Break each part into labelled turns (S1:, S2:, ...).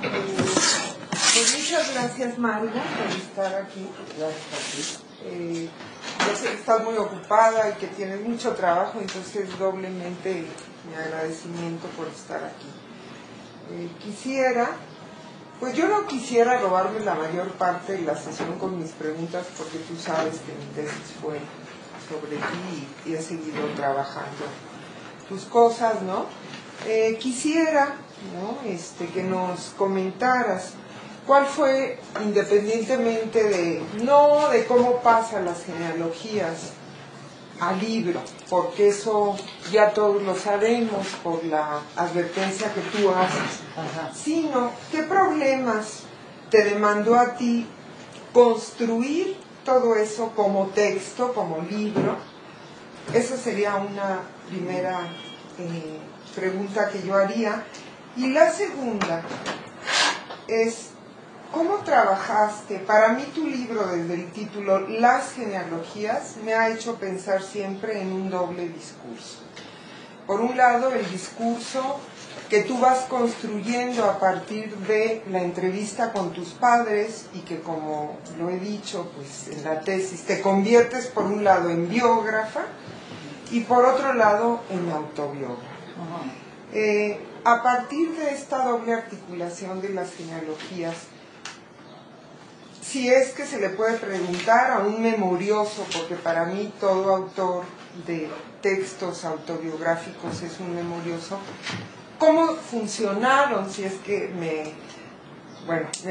S1: Pues muchas gracias, Margo, por estar aquí.
S2: Gracias a ti.
S1: Yo sé que estás muy ocupada y que tienes mucho trabajo, entonces doblemente mi agradecimiento por estar aquí. Pues yo no quisiera robarme la mayor parte de la sesión con mis preguntas, porque tú sabes que mi tesis fue sobre ti y he seguido trabajando tus cosas, ¿no? Quisiera, ¿no? Que nos comentaras cuál fue, independientemente no de cómo pasan las genealogías al libro, porque eso ya todos lo sabemos por la advertencia que tú haces, sino qué problemas te demandó a ti construir todo eso como texto, como libro. Esa sería una primera pregunta que yo haría. Y la segunda es, ¿cómo trabajaste? Para mí tu libro, desde el título, Las genealogías, me ha hecho pensar siempre en un doble discurso. Por un lado, el discurso que tú vas construyendo a partir de la entrevista con tus padres y que, como lo he dicho pues en la tesis, te conviertes por un lado en biógrafa y por otro lado en autobiógrafa. A partir de esta doble articulación de las genealogías, si es que se le puede preguntar a un memorioso, porque para mí todo autor de textos autobiográficos es un memorioso, ¿cómo funcionaron, si es que me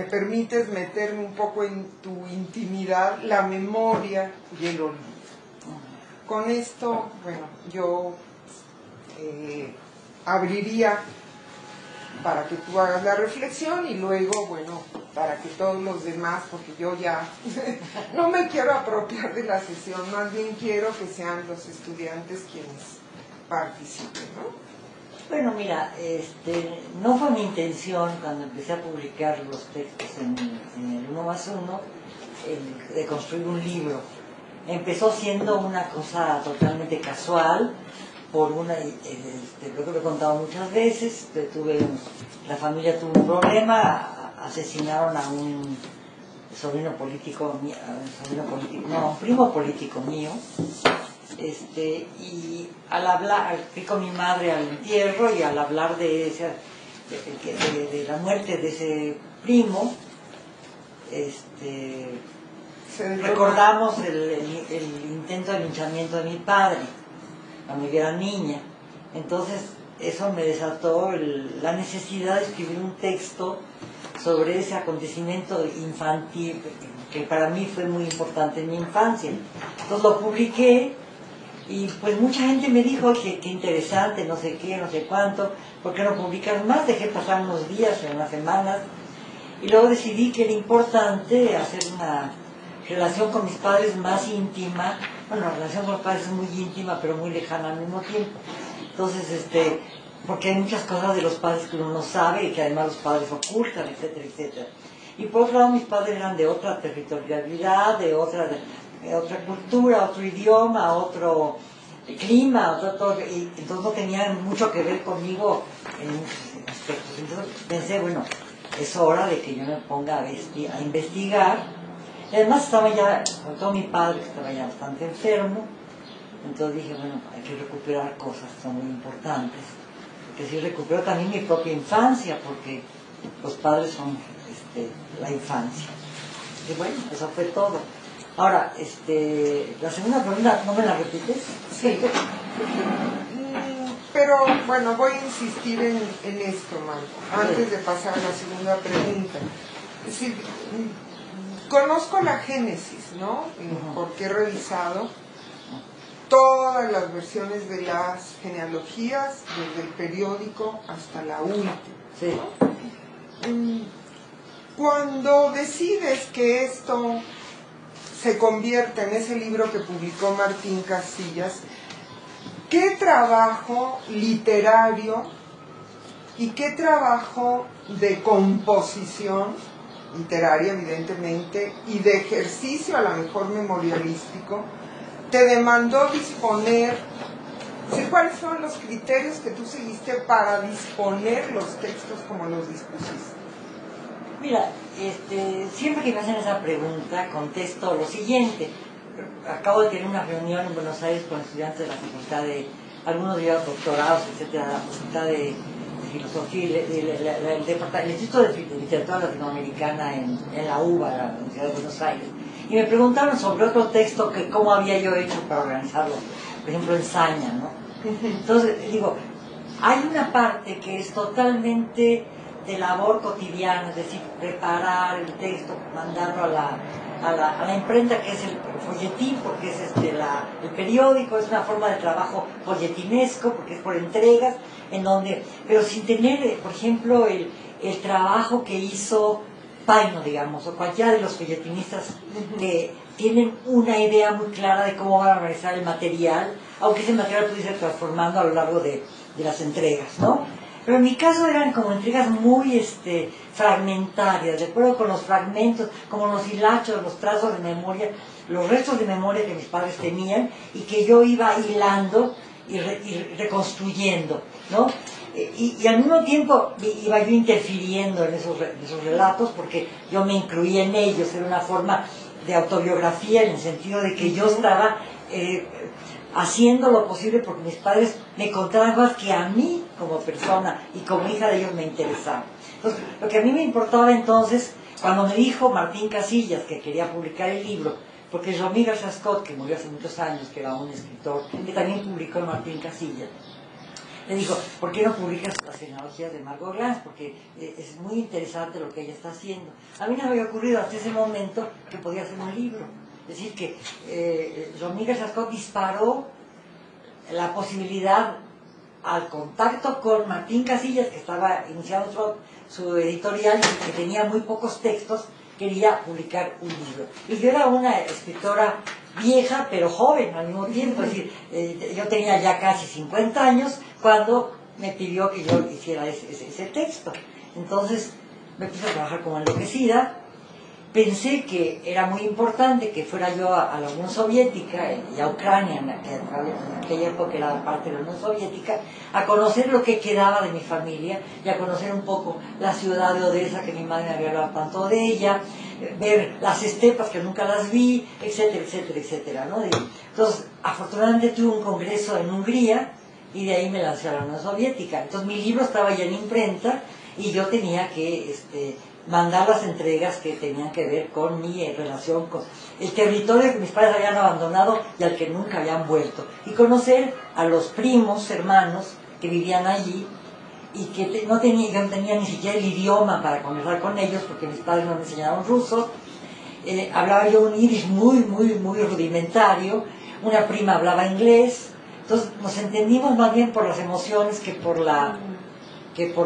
S1: permites meterme un poco en tu intimidad, la memoria y el olvido? Con esto, yo abriría para que tú hagas la reflexión y luego, para que todos los demás, porque yo ya no me quiero apropiar de la sesión, más bien quiero que sean los estudiantes quienes participen, ¿no?
S2: Bueno, mira, no fue mi intención cuando empecé a publicar los textos en el 1+1 de construir un libro. Empezó siendo una cosa totalmente casual, por lo que lo he contado muchas veces, la familia tuvo un problema, asesinaron a un primo político mío, y al hablar, fui con mi madre al entierro y al hablar de la muerte de ese primo, recordamos el intento de linchamiento de mi padre cuando yo era niña. Entonces eso me desató la necesidad de escribir un texto sobre ese acontecimiento infantil que para mí fue muy importante en mi infancia. Entonces lo publiqué y pues mucha gente me dijo que interesante, no sé qué, no sé cuánto, ¿por qué no publicar más? Dejé pasar unos días, unas semanas, y luego decidí que era importante hacer una relación con mis padres más íntima. Bueno, la relación con los padres es muy íntima, pero muy lejana al mismo tiempo. Entonces, porque hay muchas cosas de los padres que uno no sabe y que además los padres ocultan, etcétera, etcétera. Y por otro lado, mis padres eran de otra territorialidad, de otra cultura, otro idioma, otro clima, y entonces no tenían mucho que ver conmigo en muchos aspectos. Entonces pensé, es hora de que yo me ponga a investigar. Y además estaba ya, sobre todo mi padre, que estaba ya bastante enfermo, entonces dije, hay que recuperar cosas que son muy importantes. Porque sí recupero también mi propia infancia, porque los padres son la infancia. Y eso fue todo. Ahora, la segunda pregunta, ¿no me la repites?
S1: Sí. Pero voy a insistir en esto, Marco, antes de pasar a la segunda pregunta. Es decir, conozco la génesis, ¿no? Porque he revisado todas las versiones de las genealogías, desde el periódico hasta la última.
S2: Sí.
S1: Cuando decides que esto se convierta en ese libro que publicó Martín Casillas, ¿qué trabajo literario y qué trabajo de composición literaria, evidentemente, y de ejercicio a lo mejor memorialístico te demandó disponer Sí, ¿cuáles son los criterios que tú seguiste para disponer los textos como los dispusiste?
S2: Mira, siempre que me hacen esa pregunta, contesto lo siguiente. Acabo de tener una reunión en Buenos Aires con estudiantes de la facultad de, algunos llevan doctorados, etcétera, la facultad de filosofía y el Instituto de Literatura Latinoamericana en la UBA, la Universidad de Buenos Aires. Y me preguntaron sobre otro texto que cómo había yo hecho para organizarlo, por ejemplo en Saña, ¿no? Entonces digo, hay una parte que es totalmente de labor cotidiana, es decir, preparar el texto, mandarlo a la imprenta, que es el folletín, porque es el periódico, es una forma de trabajo folletinesco, porque es por entregas, en donde, pero sin tener, por ejemplo, el trabajo que hizo Paino, digamos, o cualquiera de los folletinistas que tienen una idea muy clara de cómo van a organizar el material, aunque ese material puede ir transformando a lo largo de las entregas, ¿no? Pero en mi caso eran como entregas muy fragmentarias, de acuerdo con los fragmentos, como los hilachos, los trazos de memoria, los restos de memoria que mis padres tenían y que yo iba hilando y reconstruyendo, ¿no? Y al mismo tiempo iba yo interfiriendo en esos relatos porque yo me incluía en ellos, era una forma de autobiografía en el sentido de que yo estaba haciendo lo posible porque mis padres me contaban cosas que a mí como persona y como hija de ellos me interesaban. Entonces, lo que a mí me importaba entonces, cuando me dijo Martín Casillas que quería publicar el libro, porque Jean-Louis García Scott, que murió hace muchos años, que era un escritor que también publicó en Martín Casillas, le dijo, ¿por qué no publicas las genealogías de Margot Glantz? Porque es muy interesante lo que ella está haciendo. A mí no me había ocurrido hasta ese momento que podía hacer un libro. Es decir, que Jean-Louis García Scott disparó la posibilidad al contacto con Martín Casillas, que estaba iniciando su editorial y que tenía muy pocos textos, quería publicar un libro. Y yo era una escritora vieja, pero joven al mismo tiempo, es decir, yo tenía ya casi 50 años cuando me pidió que yo hiciera ese texto. Entonces me puse a trabajar como enloquecida. Pensé que era muy importante que fuera yo a la Unión Soviética y a Ucrania, en aquella época era parte de la Unión Soviética, a conocer lo que quedaba de mi familia y a conocer un poco la ciudad de Odessa, que mi madre me había hablado tanto de ella, ver las estepas que nunca las vi, etcétera, etcétera, etcétera, ¿no? Entonces, afortunadamente tuve un congreso en Hungría y de ahí me lancé a la Unión Soviética. Entonces mi libro estaba ya en imprenta y yo tenía que mandar las entregas que tenían que ver con mi relación con el territorio que mis padres habían abandonado y al que nunca habían vuelto, y conocer a los primos, hermanos que vivían allí y que yo no tenía ni siquiera el idioma para conversar con ellos porque mis padres no me enseñaron ruso. Hablaba yo un yiddish muy, muy, muy rudimentario, una prima hablaba inglés, entonces nos entendimos más bien por las emociones que por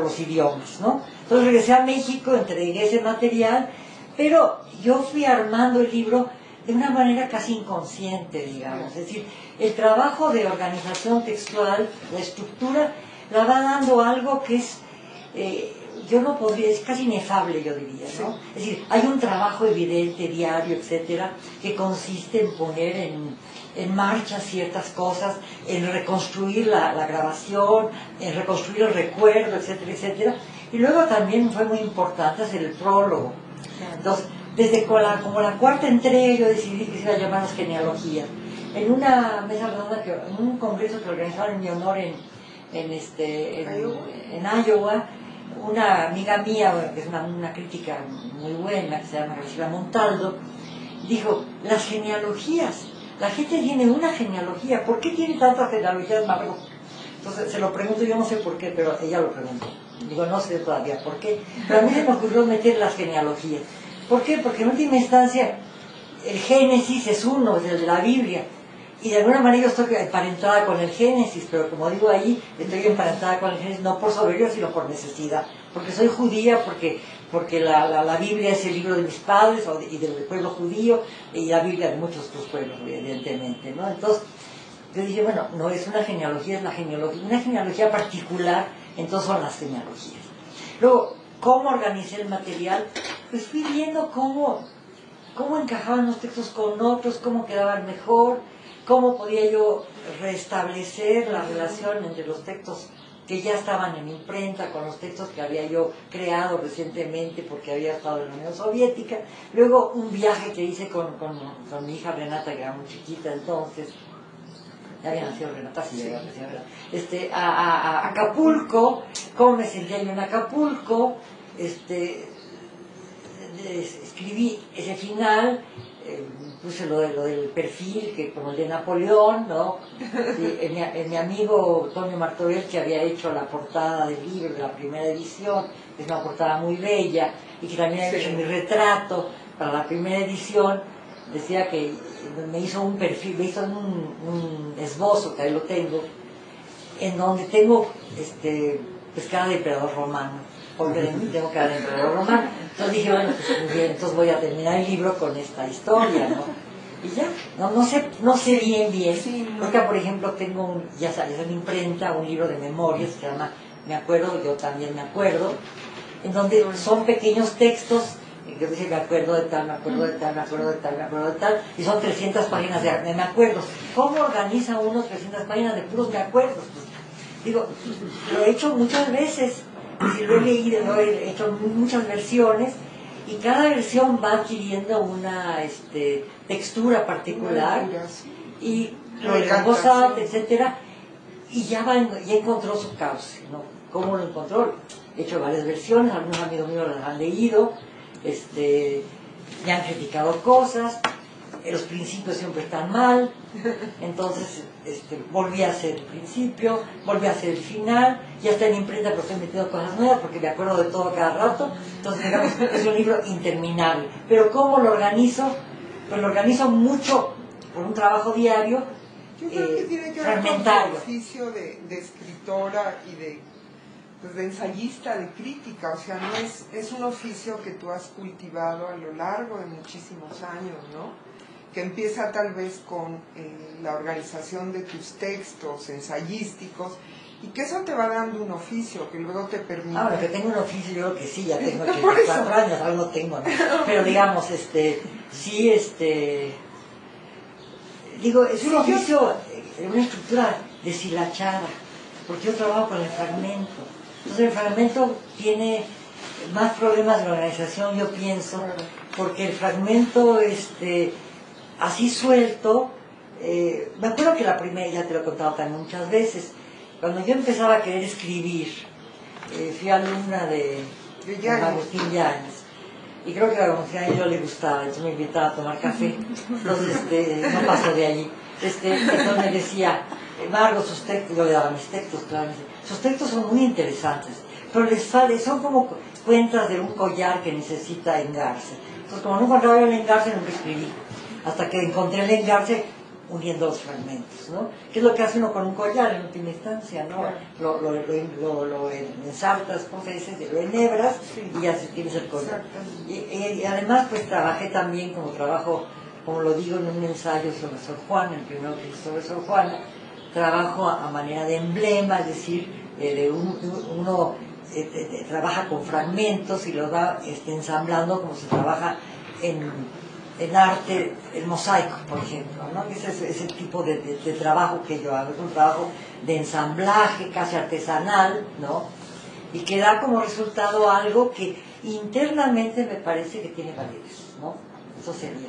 S2: los idiomas, ¿no? Entonces regresé a México, entregué ese material, pero yo fui armando el libro de una manera casi inconsciente, digamos. Es decir, el trabajo de organización textual, la estructura, la va dando algo que es, yo no podría, es casi inefable, yo diría, ¿no? Es decir, hay un trabajo evidente, diario, etcétera, que consiste en poner en marcha ciertas cosas, en reconstruir la grabación, en reconstruir el recuerdo, etcétera, etcétera. Y luego también fue muy importante hacer el prólogo. Entonces, desde como la cuarta entrega yo decidí que se iba a llamar las genealogías. En una mesa redonda, en un congreso que organizaron en mi honor en Iowa, una amiga mía, que es una crítica muy buena, que se llama Graciela Montaldo, dijo, las genealogías, la gente tiene una genealogía, ¿por qué tiene tantas genealogías, Margot? Entonces se lo pregunto, yo no sé por qué, pero ella lo preguntó. Digo, no sé todavía por qué, pero a mí se me ocurrió meter las genealogías. ¿Por qué? Porque en última instancia el Génesis es uno, es el de la Biblia, y de alguna manera yo estoy emparentada con el Génesis, pero como digo ahí, estoy emparentada con el Génesis no por soberbia, sino por necesidad, porque soy judía, porque la Biblia es el libro de mis padres y del pueblo judío, y la Biblia de muchos otros pueblos, evidentemente, ¿no? Entonces, yo dije, bueno, no es una genealogía, es una genealogía particular, entonces son las genealogías. Luego, ¿cómo organicé el material? Pues fui viendo cómo encajaban los textos con otros, cómo quedaban mejor, cómo podía yo restablecer la relación entre los textos que ya estaban en imprenta con los textos que había yo creado recientemente porque había estado en la Unión Soviética. Luego un viaje que hice con mi hija Renata, que era muy chiquita entonces, ya había nacido Renata, sí, ya había nacido Renata, a Acapulco, cómo me sentía yo en Acapulco, escribí ese final, puse lo del perfil, que como el de Napoleón, ¿no? Mi amigo Tonio Martorell, que había hecho la portada del libro de la primera edición, que es una portada muy bella, y que también había hecho mi retrato para la primera edición, decía que me hizo un perfil, me hizo un esbozo, que ahí lo tengo, en donde tengo pues cara de emperador romano, porque tengo cara de emperador romano. Entonces dije, bueno, pues muy bien, entonces voy a terminar el libro con esta historia, ¿no? Y ya, no sé bien,
S1: sí, no.
S2: porque por ejemplo tengo, ya salió en imprenta, un libro de memorias que se llama Me acuerdo, yo también me acuerdo, en donde son pequeños textos. Yo dije, me acuerdo de tal, me acuerdo de tal, me acuerdo de tal, me acuerdo de tal, y son 300 páginas de me acuerdo. ¿Cómo organiza uno 300 páginas de puros me acuerdos? Pues, digo, lo he hecho muchas veces, y lo he leído, lo he hecho muchas versiones, y cada versión va adquiriendo una textura particular, y lo en voz alta, etcétera, y ya encontró su cauce, ¿no? ¿Cómo lo encontró? He hecho varias versiones, algunos amigos míos las han leído, me han criticado cosas, los principios siempre están mal, entonces volví a hacer el principio, volví a hacer el final, ya está en imprenta pero estoy metiendo cosas nuevas porque me acuerdo de todo cada rato, entonces digamos es un libro interminable. Pero ¿cómo lo organizo? Pues lo organizo mucho por un trabajo diario,
S1: yo creo que tiene que ver
S2: fragmentario.
S1: con tu oficio de escritora y de ensayista, de crítica, o sea, no es un oficio que tú has cultivado a lo largo de muchísimos años, ¿no? Que empieza tal vez con la organización de tus textos ensayísticos, y que eso te va dando un oficio que luego te permite...
S2: Ahora que tengo un oficio, yo creo que sí, ya tengo 84 años, algo tengo, ¿no? Pero digamos, sí, digo, es un oficio, una estructura deshilachada, porque yo trabajo con el fragmento. Entonces el fragmento tiene más problemas de organización, yo pienso, porque el fragmento, así suelto, me acuerdo que la primera, ya te lo he contado también muchas veces, cuando yo empezaba a querer escribir, fui alumna de Agustín Yáñez, y creo que a Agustín Yáñez yo le gustaba, entonces me invitaba a tomar café, entonces no paso de allí. Entonces me decía, Margo, sus textos, yo le daba mis textos, claro, sus textos son muy interesantes, pero son como cuentas de un collar que necesita engarce. Entonces como no encontraba yo el engarce, nunca escribí, hasta que encontré el engarce uniendo los fragmentos, ¿no? Que es lo que hace uno con un collar en última instancia, ¿no? Lo ensartas, ¿cómo se dice? Lo enhebras y ya tienes el collar. Y además pues trabajé también como lo digo en un ensayo sobre Sor Juana, el primero que hice sobre Sor Juana, trabajo a manera de emblema, es decir, uno trabaja con fragmentos y los va ensamblando como se trabaja en arte, el mosaico, por ejemplo, ¿no? Ese es el tipo de trabajo que yo hago, es un trabajo de ensamblaje casi artesanal, ¿no? Y que da como resultado algo que internamente me parece que tiene validez, ¿no? Eso sería.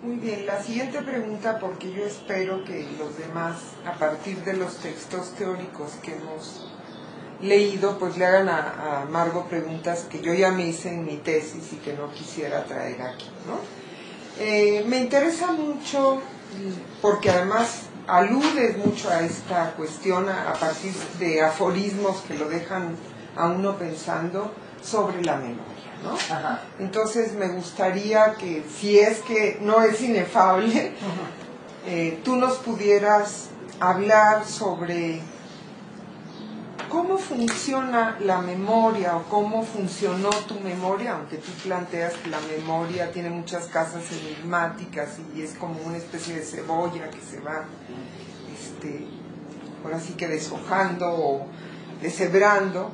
S1: Muy bien, la siguiente pregunta, porque yo espero que los demás, a partir de los textos teóricos que hemos leído, pues le hagan a Margo preguntas que yo ya me hice en mi tesis y que no quisiera traer aquí, ¿no? Me interesa mucho, porque además aludes mucho a esta cuestión a partir de aforismos que lo dejan a uno pensando sobre la memoria, ¿no?
S2: Ajá.
S1: Entonces me gustaría que, si es que no es inefable, tú nos pudieras hablar sobre cómo funciona la memoria o cómo funcionó tu memoria, aunque tú planteas que la memoria tiene muchas casas enigmáticas y es como una especie de cebolla que se va, ahora sí que deshojando o deshebrando.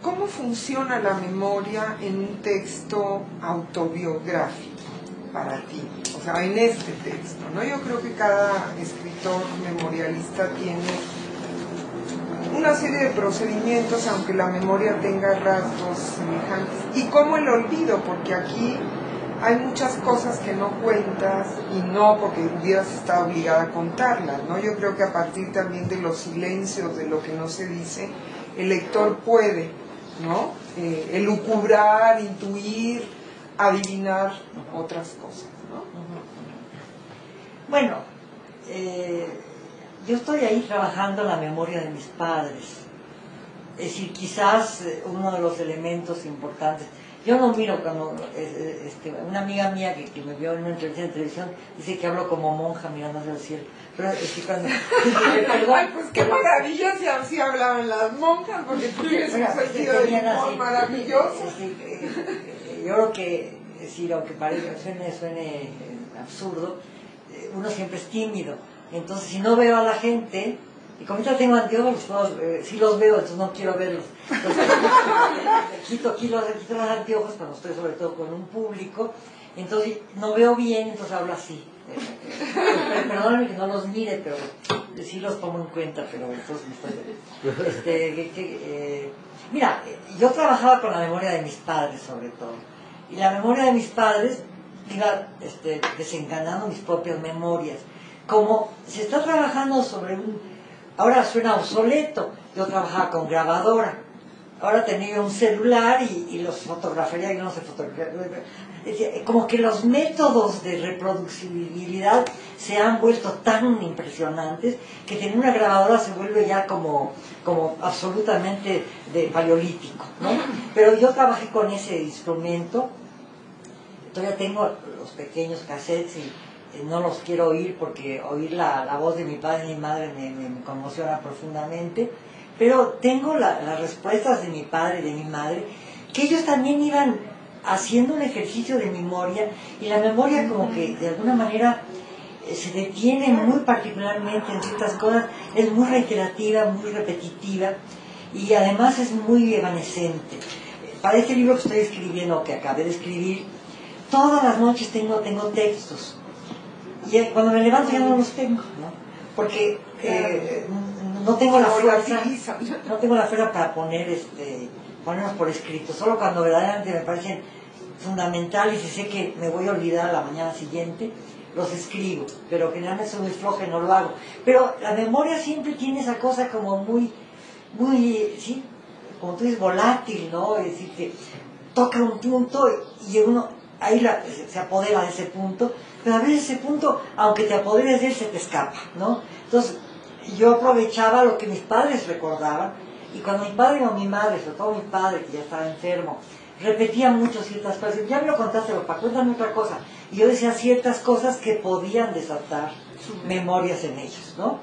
S1: ¿Cómo funciona la memoria en un texto autobiográfico para ti? O o sea, en este texto, ¿no? Yo creo que cada escritor memorialista tiene una serie de procedimientos, aunque la memoria tenga rasgos semejantes. Y como el olvido, porque aquí hay muchas cosas que no cuentas y no porque hubieras estado obligada a contarlas, ¿no? Yo creo que a partir también de los silencios, de lo que no se dice, el lector puede, ¿no? Elucubrar, intuir, adivinar otras cosas, ¿no?
S2: Bueno, yo estoy ahí trabajando en la memoria de mis padres. Es decir, quizás uno de los elementos importantes. Yo no miro cuando una amiga mía que me vio en una entrevista de televisión dice que hablo como monja mirando hacia el cielo. Pero cuando
S1: ay, pues qué maravilla si así hablaban las monjas, porque tú tienes un sentido de humor maravilloso.
S2: Yo creo que, es decir, aunque suene absurdo, uno siempre es tímido. Entonces, si no veo a la gente, y como yo tengo anteojos, sí los veo, entonces no quiero verlos. Entonces, quito los anteojos cuando estoy sobre todo con un público, entonces no veo bien, entonces hablo así. Perdóname que no los mire, pero sí los tomo en cuenta, pero entonces mira, yo trabajaba con la memoria de mis padres sobre todo, y la memoria de mis padres iba desencadenando mis propias memorias. Como se está trabajando sobre ahora suena obsoleto, yo trabajaba con grabadora, ahora tenía un celular y los fotografiaría y no se fotografiaría. Como que los métodos de reproducibilidad se han vuelto tan impresionantes que tener una grabadora se vuelve ya como absolutamente de paleolítico, ¿no? Pero yo trabajé con ese instrumento, todavía tengo los pequeños cassettes y no los quiero oír porque oír la voz de mi padre y mi madre me conmociona profundamente, pero tengo las respuestas de mi padre y de mi madre, que ellos también iban haciendo un ejercicio de memoria, y la memoria como que de alguna manera se detiene muy particularmente en ciertas cosas, es muy reiterativa, muy repetitiva, y además es muy evanescente. Para este libro que estoy escribiendo, que acabé de escribir, todas las noches tengo textos, y cuando me levanto ya no los tengo, ¿no? Porque no tengo la fuerza para ponerlos por escrito, solo cuando verdaderamente me parecen fundamentales y sé que me voy a olvidar la mañana siguiente, los escribo, pero generalmente soy muy floja y no lo hago. Pero la memoria siempre tiene esa cosa como muy, sí, como tú dices, volátil, ¿no? Es decir, que toca un punto y uno ahí se apodera de ese punto, pero a veces ese punto, aunque te apoderes de él, se te escapa, ¿no? Entonces, yo aprovechaba lo que mis padres recordaban, y cuando mi padre o mi madre, sobre todo mi padre, que ya estaba enfermo, repetía mucho ciertas cosas, ya me lo contaste, papá, cuéntame otra cosa, y yo decía ciertas cosas que podían desatar memorias en ellos, ¿no?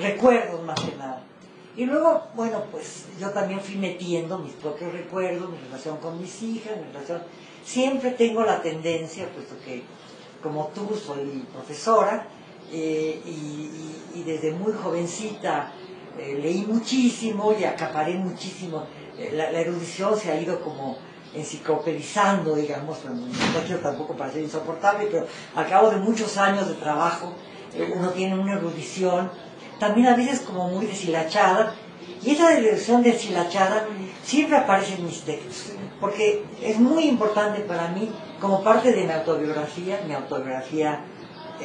S2: Recuerdos más que nada. Y luego, bueno, pues yo también fui metiendo mis propios recuerdos, mi relación con mis hijas, mi relación... Siempre tengo la tendencia, puesto que como tú soy profesora, y desde muy jovencita leí muchísimo y acaparé muchísimo. La erudición se ha ido como enciclopedizando, digamos, no quiero tampoco parecer insoportable, pero al cabo de muchos años de trabajo uno tiene una erudición, también a veces como muy deshilachada, y esa erudición deshilachada siempre aparece en mis textos, porque es muy importante para mí como parte de mi autobiografía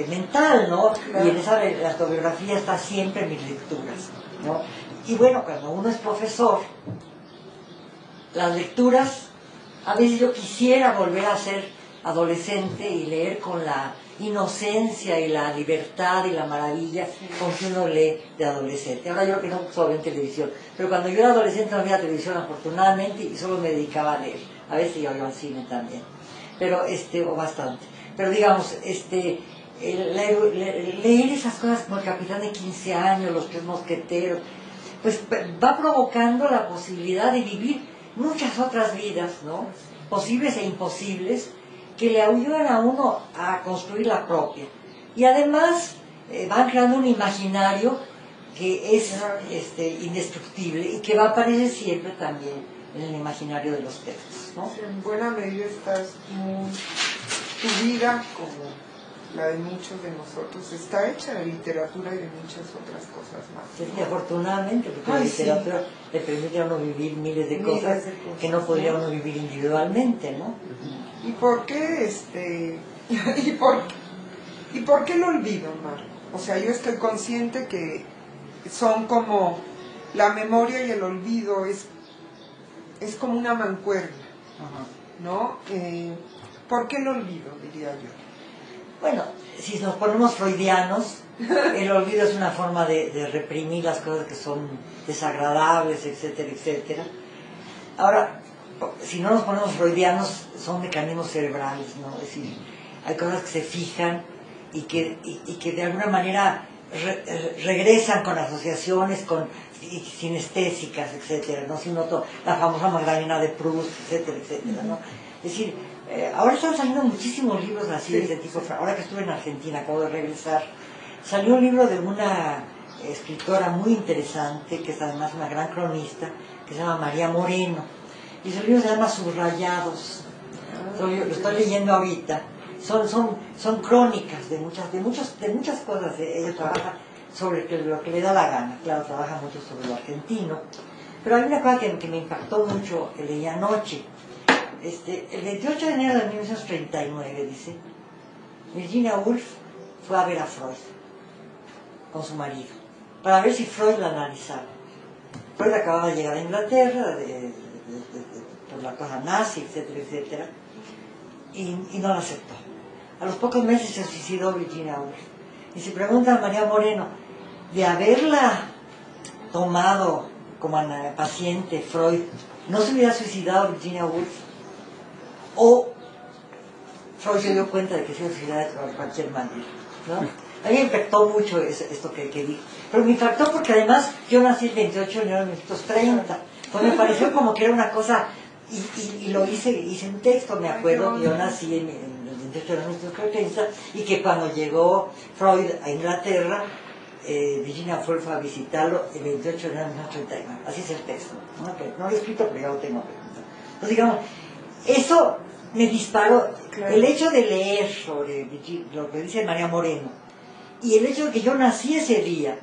S2: mental, ¿no? Y en esa autobiografía está siempre mis lecturas, ¿no? Y bueno, cuando uno es profesor, las lecturas, a veces yo quisiera volver a ser adolescente y leer con la inocencia y la libertad y la maravilla con que uno lee de adolescente. Ahora yo que no solo veo televisión, pero cuando yo era adolescente no veía televisión afortunadamente y solo me dedicaba a leer. A veces yo iba al cine también, pero o bastante. Pero digamos, leer esas cosas como El Capitán de 15 años, Los Tres Mosqueteros, pues va provocando la posibilidad de vivir muchas otras vidas, ¿no? Posibles e imposibles, que le ayudan a uno a construir la propia. Y además van creando un imaginario que es indestructible y que va a aparecer siempre también en el imaginario de los textos, ¿no?
S1: En buena medida estás tu vida como la de muchos de nosotros, está hecha de literatura y de muchas otras cosas más.
S2: Sí, afortunadamente, porque la literatura le permite a uno vivir miles de cosas que no podría uno vivir individualmente, ¿no?
S1: ¿Y por qué y por qué el olvido, Mar? O sea, yo estoy consciente que son como la memoria y el olvido es como una mancuerna, ¿no? ¿Por qué el olvido, diría yo?
S2: Bueno, si nos ponemos freudianos, el olvido es una forma de reprimir las cosas que son desagradables, etcétera, etcétera. Ahora, si no nos ponemos freudianos, son mecanismos cerebrales, ¿no? Es decir, hay cosas que se fijan y que de alguna manera regresan con asociaciones, con sinestésicas, etcétera, ¿no? Si noto la famosa Magdalena de Proust, etcétera, etcétera, ¿no? Es decir, ahora están saliendo muchísimos libros así de ese tipo. Ahora que estuve en Argentina, acabo de regresar, salió un libro de una escritora muy interesante, que es además una gran cronista, que se llama María Moreno, y su libro se llama Subrayados. Lo estoy leyendo ahorita. Son crónicas de muchas cosas. Ella trabaja sobre lo que le da la gana. Claro, trabaja mucho sobre lo argentino. Pero hay una cosa que me impactó mucho, que leí anoche. El 28 de enero de 1939, dice, Virginia Woolf fue a ver a Freud con su marido, para ver si Freud la analizaba. Freud acababa de llegar a Inglaterra por la cosa nazi, etcétera, etcétera, y no la aceptó. A los pocos meses se suicidó Virginia Woolf. Y se pregunta a María Moreno, de haberla tomado como paciente Freud, ¿no se hubiera suicidado Virginia Woolf? O Freud se dio cuenta de que se iba a suicidar de cualquier manera, ¿no? A mí me impactó mucho esto que dije. Pero me impactó porque además yo nací el 28 de enero de 1930. Pues me pareció como que era una cosa, y lo hice un texto, me acuerdo que yo nací en el 28 de enero de 1930, y que cuando llegó Freud a Inglaterra, Virginia Woolf fue a visitarlo el 28 de enero de 1931. Así es el texto, ¿no? Que no lo he escrito, pero ya lo tengo. Entonces, digamos, eso me disparó. Claro. El hecho de leer sobre lo que dice María Moreno y el hecho de que yo nací ese día,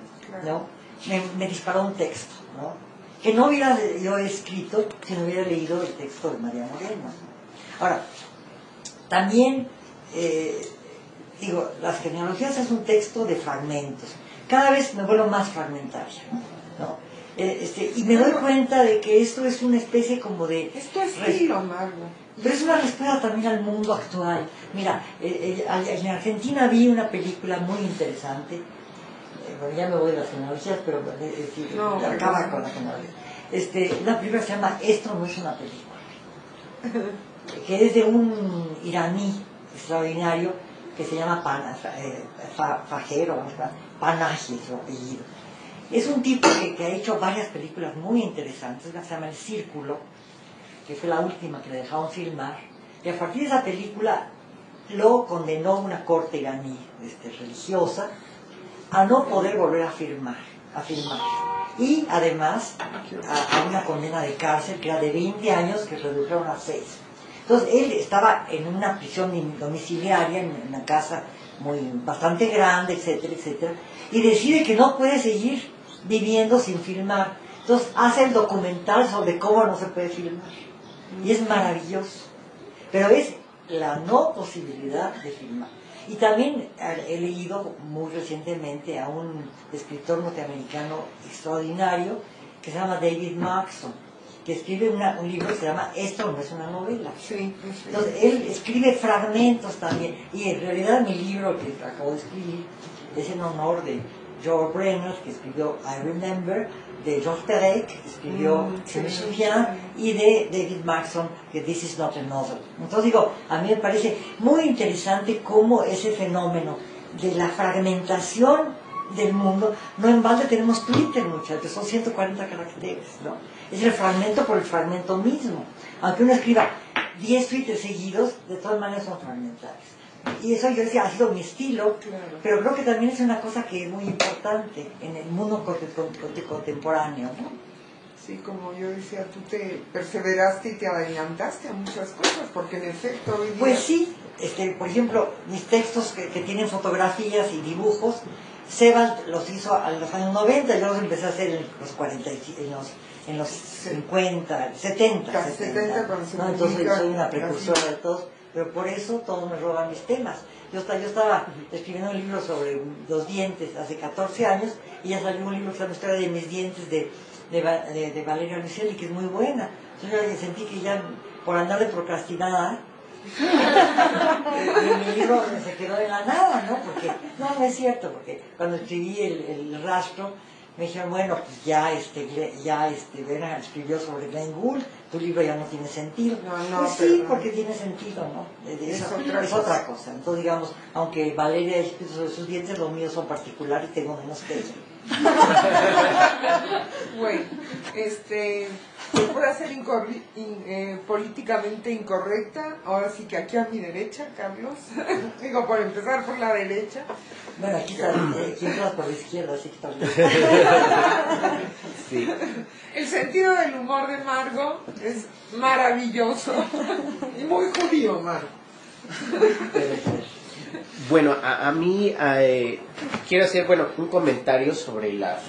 S2: ¿no? me disparó un texto, ¿no? Que no hubiera yo escrito si no hubiera leído el texto de María Moreno. Ahora, también digo, las genealogías es un texto de fragmentos. Cada vez me vuelvo más fragmentaria, ¿no? Y me doy cuenta de que esto es una especie como de...
S1: Esto es estilo, Margo.
S2: Pero es una respuesta también al mundo actual. Mira, en Argentina vi una película muy interesante. Bueno, ya me voy de las genealogías, pero acaba con la genealogía. Una película se llama Esto no es una película, que es de un iraní extraordinario que se llama Fajero, Panahi, su apellido. Es un tipo que ha hecho varias películas muy interesantes. Una se llama El Círculo, que fue la última que le dejaron filmar, y a partir de esa película lo condenó una corte iraní religiosa a no poder volver a filmar, y además a una condena de cárcel que era de 20 años que redujeron a 6. Entonces él estaba en una prisión domiciliaria, en una casa bastante grande, etcétera, etcétera, y decide que no puede seguir viviendo sin filmar. Entonces hace el documental sobre cómo no se puede filmar. Y es maravilloso. Pero es la no posibilidad de filmar. Y también he leído muy recientemente a un escritor norteamericano extraordinario que se llama David Maxson, que escribe un libro que se llama Esto no es una novela.
S1: Sí.
S2: Entonces él escribe fragmentos también. Y en realidad mi libro que acabo de escribir es en honor de George Brenner, que escribió I Remember, de Georges Perec, que escribió Je me souviens, y de David Maxson, que This is not a novel. Entonces digo, a mí me parece muy interesante cómo ese fenómeno de la fragmentación del mundo, no en balde tenemos Twitter, muchachos, son 140 caracteres, ¿no? Es el fragmento por el fragmento mismo. Aunque uno escriba 10 tweets seguidos, de todas maneras son fragmentarios. Y eso yo decía, ha sido mi estilo, claro. Pero creo que también es una cosa que es muy importante en el mundo contemporáneo, ¿no?
S1: Sí, como yo decía, tú te perseveraste y te adelantaste a muchas cosas, porque en efecto hoy día...
S2: Pues sí, por ejemplo, mis textos que tienen fotografías y dibujos, Sebald los hizo a los años 90, yo los empecé a hacer en los 40, en los 50, 70, ¿no? Entonces soy una precursora de todos, pero por eso todos me roban mis temas. Yo estaba escribiendo un libro sobre los dientes hace 14 años y ya salió un libro que se llama Historia de mis dientes de Valeria Luiselli, que es muy buena. Entonces yo sentí que ya por andar de procrastinada mi libro se quedó en la nada, ¿no? Porque no es cierto, porque cuando escribí el rastro me dijeron, bueno, pues ya Bernhard escribió sobre Glenn Gould, tu libro ya no tiene sentido. Pues sí, porque tiene sentido, ¿no? Es otra cosa. Entonces, digamos, aunque Valeria ha escrito sobre sus dientes, los míos son particulares y tengo menos que ella.
S1: Bueno, procura ser políticamente incorrecta. Ahora sí que aquí a mi derecha, Carlos. Digo, por empezar por la derecha.
S2: Bueno, aquí está, por la izquierda, así que también.
S3: Sí.
S1: El sentido del humor de Margo es maravilloso. Y muy judío, Margo.
S3: Bueno, a mí quiero hacer un comentario sobre las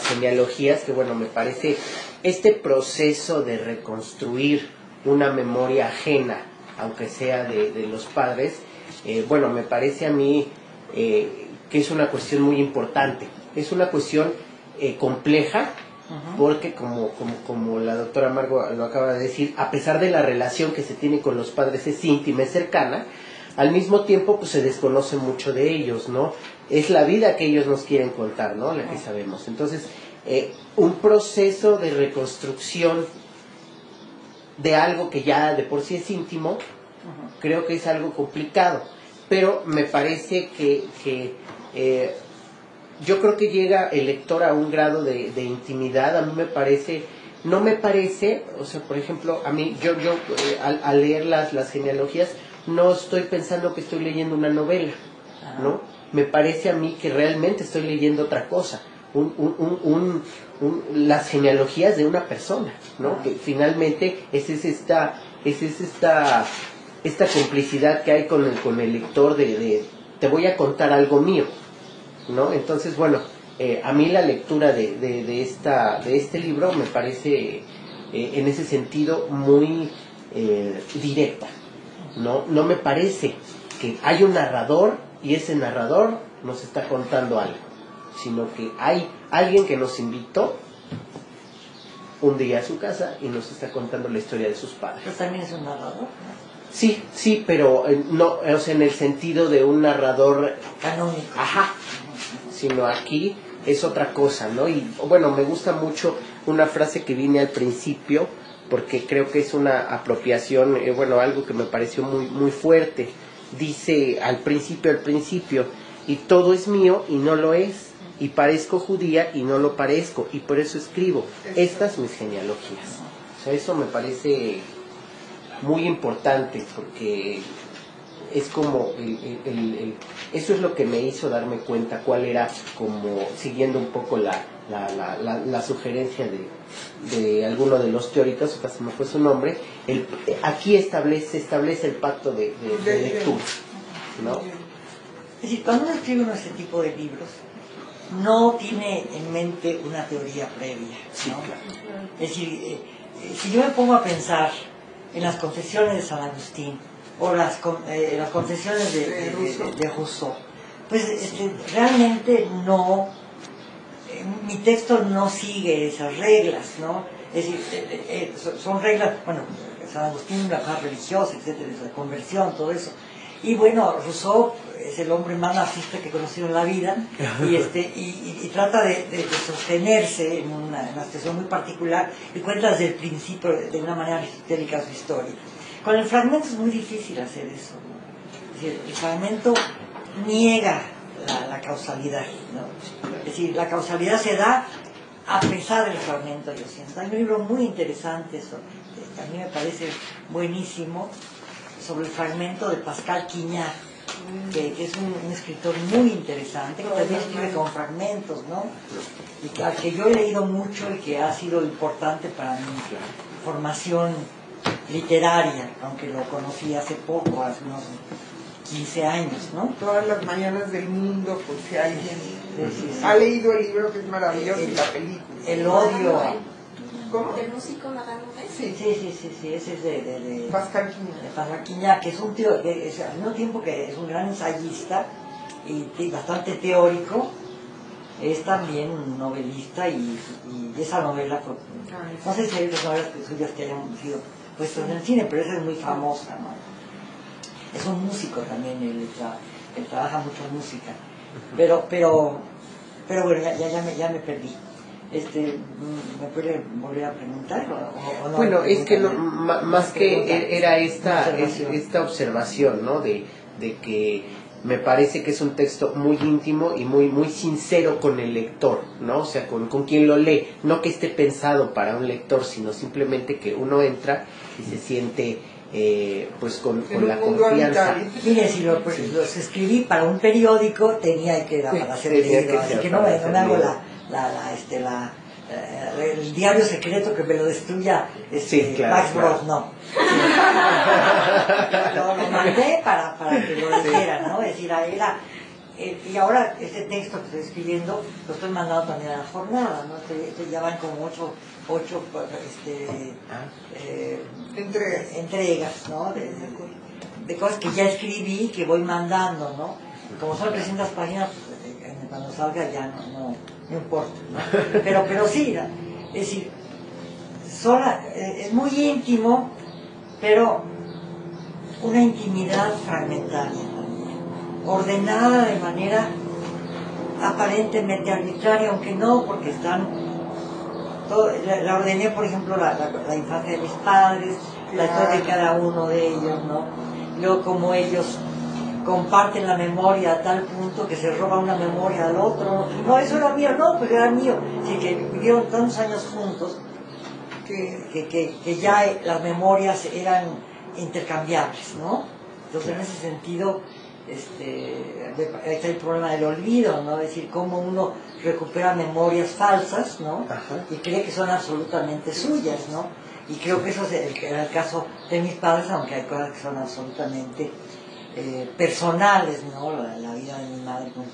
S3: genealogías, que me parece este proceso de reconstruir una memoria ajena, aunque sea de los padres, me parece a mí que es una cuestión muy importante, es una cuestión compleja, porque como la doctora Margo lo acaba de decir, a pesar de la relación que se tiene con los padres es íntima, es cercana, al mismo tiempo pues se desconoce mucho de ellos, ¿no? Es la vida que ellos nos quieren contar, ¿no? La que sabemos. Entonces, un proceso de reconstrucción de algo que ya de por sí es íntimo, creo que es algo complicado, pero me parece que yo creo que llega el lector a un grado de intimidad. A mí no me parece, o sea, por ejemplo, a mí, yo al leer las genealogías, no estoy pensando que estoy leyendo una novela, ¿no? Me parece a mí que realmente estoy leyendo otra cosa, las genealogías de una persona, ¿no? Que finalmente es esta complicidad que hay con el lector de te voy a contar algo mío, ¿no? Entonces, a mí la lectura de este libro me parece en ese sentido muy directa. No me parece que hay un narrador y ese narrador nos está contando algo, sino que hay alguien que nos invitó un día a su casa y nos está contando la historia de sus padres.
S2: Pero también es un narrador, ¿no?
S3: Sí, pero no, o sea, en el sentido de un narrador
S2: canónico.
S3: Ajá. Sino aquí es otra cosa, ¿no? Y me gusta mucho una frase que viene al principio, porque creo que es una apropiación, algo que me pareció muy, muy fuerte. Dice al principio, y todo es mío y no lo es, y parezco judía y no lo parezco, y por eso escribo estas mis genealogías. O sea, eso me parece muy importante, porque es como eso es lo que me hizo darme cuenta cuál era, como siguiendo un poco la sugerencia de alguno de los teóricos, hasta se me fue su nombre, aquí se establece el pacto de lectura, ¿no?
S2: Es decir, cuando uno escribe este tipo de libros, no tiene en mente una teoría previa, ¿no?
S3: Sí, claro.
S2: Es decir, si yo me pongo a pensar en las confesiones de San Agustín o las confesiones de Rousseau, pues realmente no, mi texto no sigue esas reglas, ¿no? Es decir, son reglas, San Agustín, una paz religiosa, etcétera, la conversión, todo eso. Y Rousseau es el hombre más narcisista que he conocido en la vida, y trata de sostenerse en una situación muy particular, y cuenta desde el principio de una manera aristotélica su historia. Con el fragmento es muy difícil hacer eso, ¿no? Es decir, el fragmento niega la causalidad, ¿no? Es decir, la causalidad se da a pesar del fragmento, yo siento. Hay un libro muy interesante, que a mí me parece buenísimo, sobre el fragmento de Pascal Quignard, que es un escritor muy interesante, que también escribe con fragmentos, ¿no? Y que yo he leído mucho y que ha sido importante para mi formación literaria, aunque lo conocí hace poco, hace unos 15 años, ¿no?
S1: Todas las mañanas del mundo, pues si alguien ha leído el libro, que es maravilloso, y la película.
S2: El odio.
S1: ¿Cómo?
S4: ¿Del músico Magano?
S1: Sí.
S2: Sí, ese es de
S1: Pascal Quiñá.
S2: de Pascal Quiñá, que es un tío, que es, al mismo tiempo que es un gran ensayista y bastante teórico, es también un novelista y esa novela, no sé si hay otras novelas suyas que hayan sido puestas en el cine, pero esa es muy famosa, ¿no? Es un músico también, él trabaja mucho en música, pero bueno, ya me perdí. ¿Me puede volver a preguntar? ¿O no?
S3: Bueno, es que más que era esta observación, ¿no? De que me parece que es un texto muy íntimo y muy sincero con el lector, ¿no? O sea, con quien lo lee, no que esté pensado para un lector, sino simplemente que uno entra y se siente pues con la confianza.
S2: Mire, si los escribí para un periódico, tenía que ir para ser leído, así que no me hago el diario secreto que me lo destruya Max Bros, no. Lo mandé para que lo leyera, ¿no? Es decir, y ahora este texto que estoy escribiendo lo estoy mandando también a la jornada, ¿no? Ya van como ocho entregas, ¿no? De cosas que ya escribí, que voy mandando, ¿no? Como son 300 páginas, pues, cuando salga ya no importa, ¿no? Pero sí, es decir, es muy íntimo, pero una intimidad fragmentaria también, ordenada de manera aparentemente arbitraria, aunque no, porque la ordené, por ejemplo, la infancia de mis padres, la historia de cada uno de ellos, ¿no? Luego como ellos comparten la memoria a tal punto que se roba una memoria al otro. No, eso era mío, no, pues era mío. Así que vivieron tantos años juntos que ya las memorias eran intercambiables, ¿no? Entonces en ese sentido está el problema del olvido, ¿no? Es decir, cómo uno recupera memorias falsas, ¿no? Ajá. Y cree que son absolutamente suyas, ¿no? Y creo que eso era el caso de mis padres, aunque hay cosas que son absolutamente personales, ¿no? La vida de mi madre con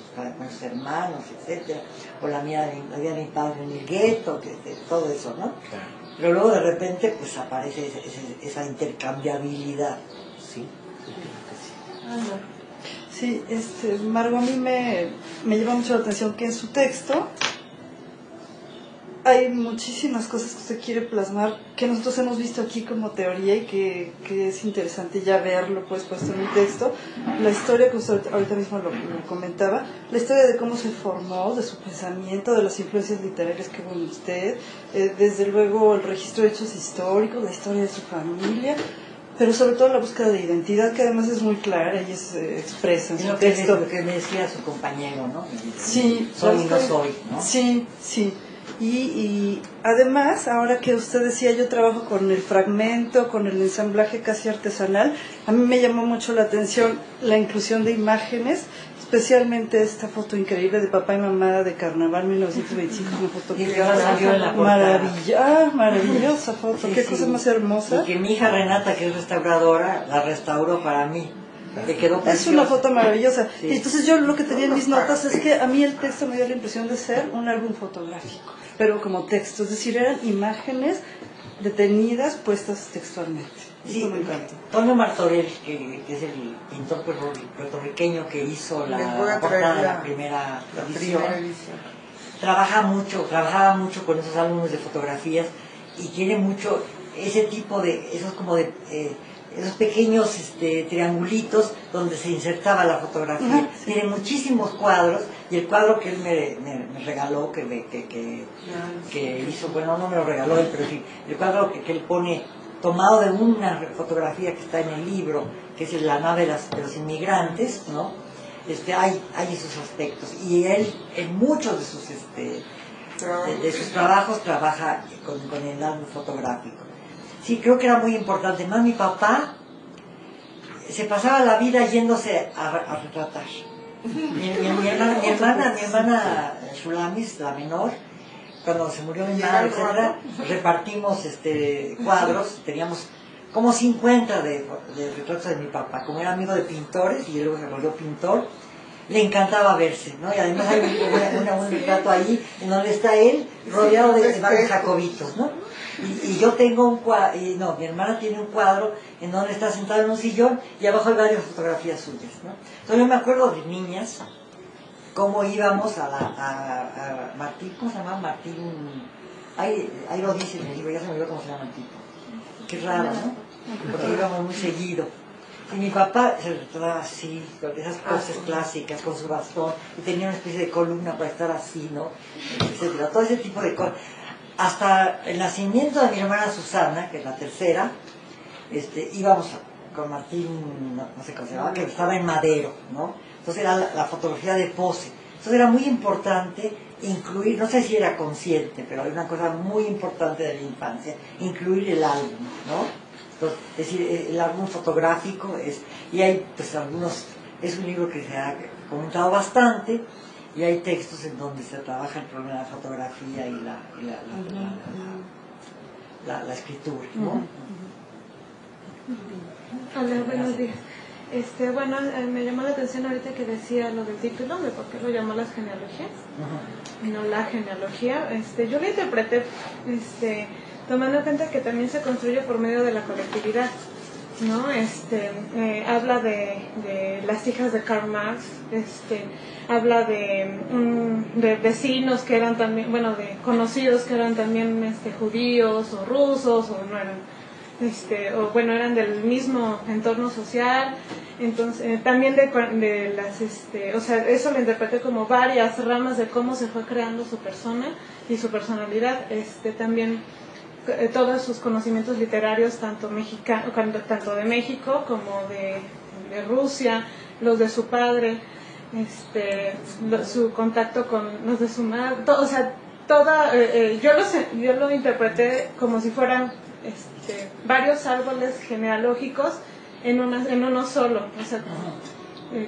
S2: sus hermanos, etcétera, o la vida de mi padre en el gueto, todo eso, ¿no? Claro. Pero luego de repente pues aparece esa intercambiabilidad.
S3: Sí.
S5: Sí, Margo, a mí me llama mucho la atención que en su texto hay muchísimas cosas que usted quiere plasmar que nosotros hemos visto aquí como teoría y que es interesante ya verlo pues puesto en un texto. La historia que usted ahorita mismo lo comentaba, la historia de cómo se formó, de su pensamiento, de las influencias literarias que hubo en usted, desde luego el registro de hechos históricos, la historia de su familia, pero sobre todo la búsqueda de identidad, que además es muy clara y es expresa en su texto.
S2: Lo que me decía su compañero, ¿no?
S5: Sí,
S2: soy y no soy, ¿no?
S5: Sí, sí. Y además, ahora que usted decía, yo trabajo con el fragmento, con el ensamblaje casi artesanal, a mí me llamó mucho la atención la inclusión de imágenes, especialmente esta foto increíble de papá y mamá de Carnaval 1925, una foto que
S2: salió en la portada.
S5: Maravillosa foto,
S2: Sí,
S5: qué cosa más hermosa.
S2: Y que mi hija Renata, que es restauradora, la restauró para mí.
S5: Es una foto maravillosa.
S2: Sí.
S5: Y entonces yo lo que tenía en mis notas es que a mí el texto me dio la impresión de ser un álbum fotográfico, pero como texto, es decir, eran imágenes detenidas puestas textualmente.
S2: Sí,
S5: me encanta.
S2: Antonio Martorell, que es el pintor puertorriqueño que hizo la portada de la primera edición, trabajaba mucho con esos álbumes de fotografías y tiene mucho ese tipo de, esos pequeños triangulitos donde se insertaba la fotografía. Tiene muchísimos cuadros y el cuadro que él me regaló, que hizo, bueno, no me lo regaló él, pero sí, el cuadro que él pone tomado de una fotografía que está en el libro, que es la nave de los inmigrantes, ¿no? Hay esos aspectos y él en muchos de sus trabajos trabaja con el álbum fotográfico. Sí, creo que era muy importante. Más mi papá se pasaba la vida yéndose a retratar. Mi hermana Shulamis, la menor, cuando se murió mi madre, etcétera, repartimos cuadros, teníamos como 50 de retratos de mi papá. Como era amigo de pintores y luego se volvió pintor, le encantaba verse, ¿no? Y además hay un retrato ahí en donde está él rodeado de varios jacobitos, ¿no? Y yo tengo un cuadro, mi hermana tiene un cuadro en donde está sentada en un sillón y abajo hay varias fotografías suyas, ¿no? Entonces yo me acuerdo de niñas, cómo íbamos a Martín, ¿cómo se llama? Martín, ahí lo dice en el libro, ya se me olvidó cómo se llama el tipo. Qué raro, ¿no? Porque íbamos muy seguido. Y mi papá se retrataba así, con esas poses clásicas, con su bastón, y tenía una especie de columna para estar así, ¿no? Etcétera. Todo ese tipo de cosas. Hasta el nacimiento de mi hermana Susana, que es la tercera, íbamos con Martín, no sé cómo se llamaba, que estaba en Madero, ¿no? Entonces era la fotografía de pose. Entonces era muy importante incluir, no sé si era consciente, pero hay una cosa muy importante de la infancia, incluir el álbum, ¿no? Entonces, es decir, el álbum fotográfico y hay pues algunos, es un libro que se ha comentado bastante, y hay textos en donde se trabaja el problema de la fotografía y la escritura, ¿no?
S4: Hola, buenos días. Bueno, me llamó la atención ahorita que decía lo del título, de por qué lo llamó las genealogías, no la genealogía. Yo lo interpreté, tomando en cuenta que también se construye por medio de la colectividad, ¿no? Habla de las hijas de Karl Marx, habla de vecinos que eran también, bueno, de conocidos que eran también judíos o rusos o no eran, o bueno, eran del mismo entorno social. Entonces también de las o sea, eso lo interpreté como varias ramas de cómo se fue creando su persona y su personalidad. También todos sus conocimientos literarios, tanto de México como de Rusia, los de su padre, su contacto con los de su madre, o sea, yo lo interpreté como si fueran varios árboles genealógicos en uno solo, o sea,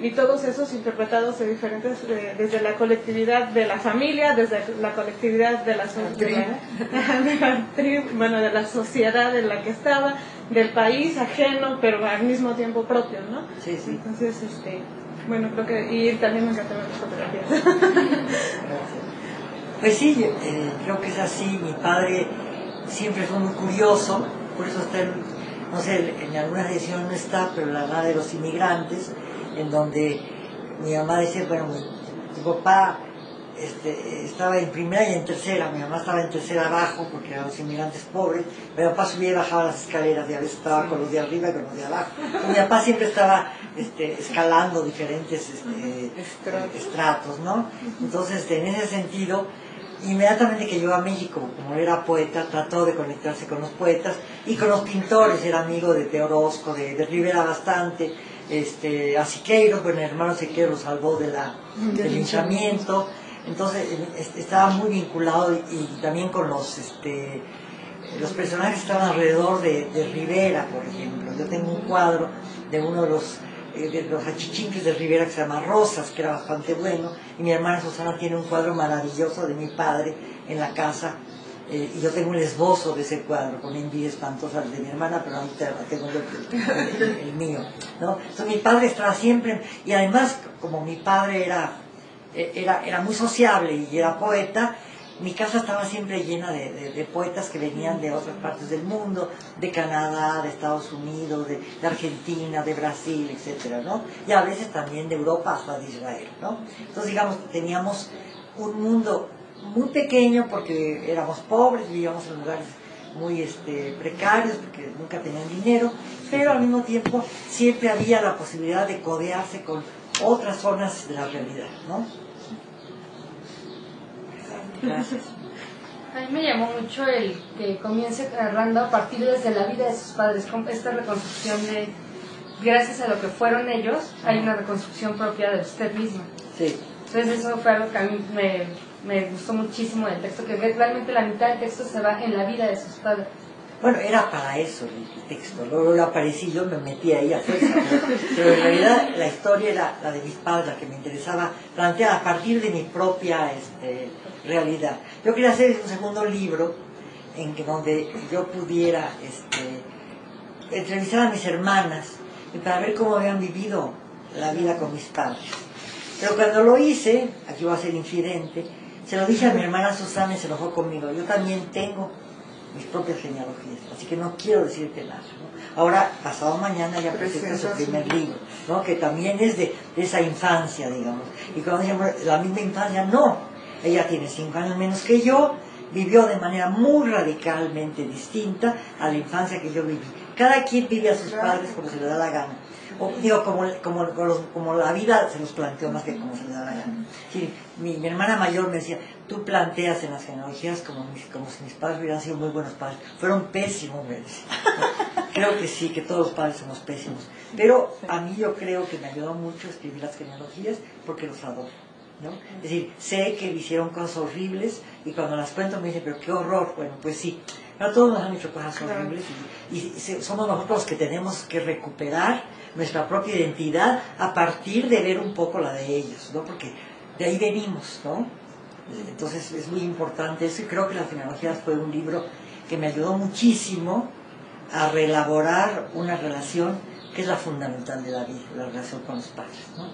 S4: y todos esos interpretados de diferentes, desde la colectividad de la familia, desde la colectividad de la sociedad en la que estaba, del país ajeno, pero al mismo tiempo propio, ¿no?
S2: Sí, sí.
S4: Entonces, bueno, creo que, y también me encantan las fotografías.
S2: Gracias. Pues sí, creo que es así. Mi padre siempre fue muy curioso, por eso está no sé, en alguna edición no está, pero la edad de los inmigrantes, en donde mi mamá decía, bueno, mi papá estaba en primera y en tercera, mi mamá estaba en tercera abajo porque eran los inmigrantes pobres, mi papá subía y bajaba las escaleras y a veces estaba con los de arriba y con los de abajo. Mi papá siempre estaba escalando diferentes estratos, ¿no? Entonces, en ese sentido, inmediatamente que llegó a México, como era poeta, trató de conectarse con los poetas y con los pintores. Era amigo de Orozco, de Rivera bastante, a Siqueiros, bueno, el hermano Siqueiros lo salvó del linchamiento. Entonces estaba muy vinculado y también con los personajes que estaban alrededor de Rivera, por ejemplo. Yo tengo un cuadro de uno de los achichinques de Rivera que se llama Rosas, que era bastante bueno, y mi hermana Susana tiene un cuadro maravilloso de mi padre en la casa, y yo tengo un esbozo de ese cuadro con envidia espantosa de mi hermana, pero ahorita tengo el mío, ¿no? Entonces mi padre estaba siempre, y además como mi padre era muy sociable y era poeta, mi casa estaba siempre llena de poetas que venían de otras partes del mundo, de Canadá, de Estados Unidos, de Argentina, de Brasil, etcétera, ¿no? Y a veces también de Europa hasta de Israel, ¿no? Entonces, digamos, teníamos un mundo muy pequeño porque éramos pobres, vivíamos en lugares muy precarios porque nunca tenían dinero, pero al mismo tiempo siempre había la posibilidad de codearse con otras zonas de la realidad, ¿no? Gracias.
S6: A mí me llamó mucho el que comience narrando a partir desde la vida de sus padres, con esta reconstrucción de, gracias a lo que fueron ellos, hay una reconstrucción propia de usted misma.
S2: Sí.
S6: Entonces eso fue algo que a mí me gustó muchísimo del texto, que realmente la mitad del texto se va en la vida de sus padres.
S2: Bueno, era para eso el texto. Luego yo aparecí, yo me metí ahí a fuerza. Pero en realidad la historia era la de mis padres, la que me interesaba plantear a partir de mi propia realidad. Yo quería hacer un segundo libro donde yo pudiera entrevistar a mis hermanas y para ver cómo habían vivido la vida con mis padres. Pero cuando lo hice, aquí voy a ser infidente, se lo dije a mi hermana Susana y se enojó conmigo. Yo también tengo mis propias genealogías, así que no quiero decirte nada, ¿no? Ahora, pasado mañana ya presenta su primer libro, ¿no? Que también es de esa infancia, digamos. Y cuando decimos la misma infancia, no. Ella tiene 5 años menos que yo, vivió de manera muy radicalmente distinta a la infancia que yo viví. Cada quien vive a sus padres como se le da la gana. O, digo, como la vida se los planteó más que como se le da la gana. Sí, mi hermana mayor me decía, tú planteas en las genealogías como si mis padres hubieran sido muy buenos padres. Fueron pésimos, me decía. Creo que sí, que todos los padres somos pésimos. Pero a mí yo creo que me ayudó mucho escribir las genealogías porque los adoro, ¿no? Es decir, sé que hicieron cosas horribles y cuando las cuento me dicen, pero qué horror. Bueno, pues sí, pero todos nos han hecho cosas horribles y somos nosotros los que tenemos que recuperar nuestra propia identidad a partir de ver un poco la de ellos, ¿no? Porque de ahí venimos, ¿no? Entonces es muy importante eso y creo que Las genealogías fue un libro que me ayudó muchísimo a reelaborar una relación que es la fundamental de la vida, la relación con los padres, ¿no?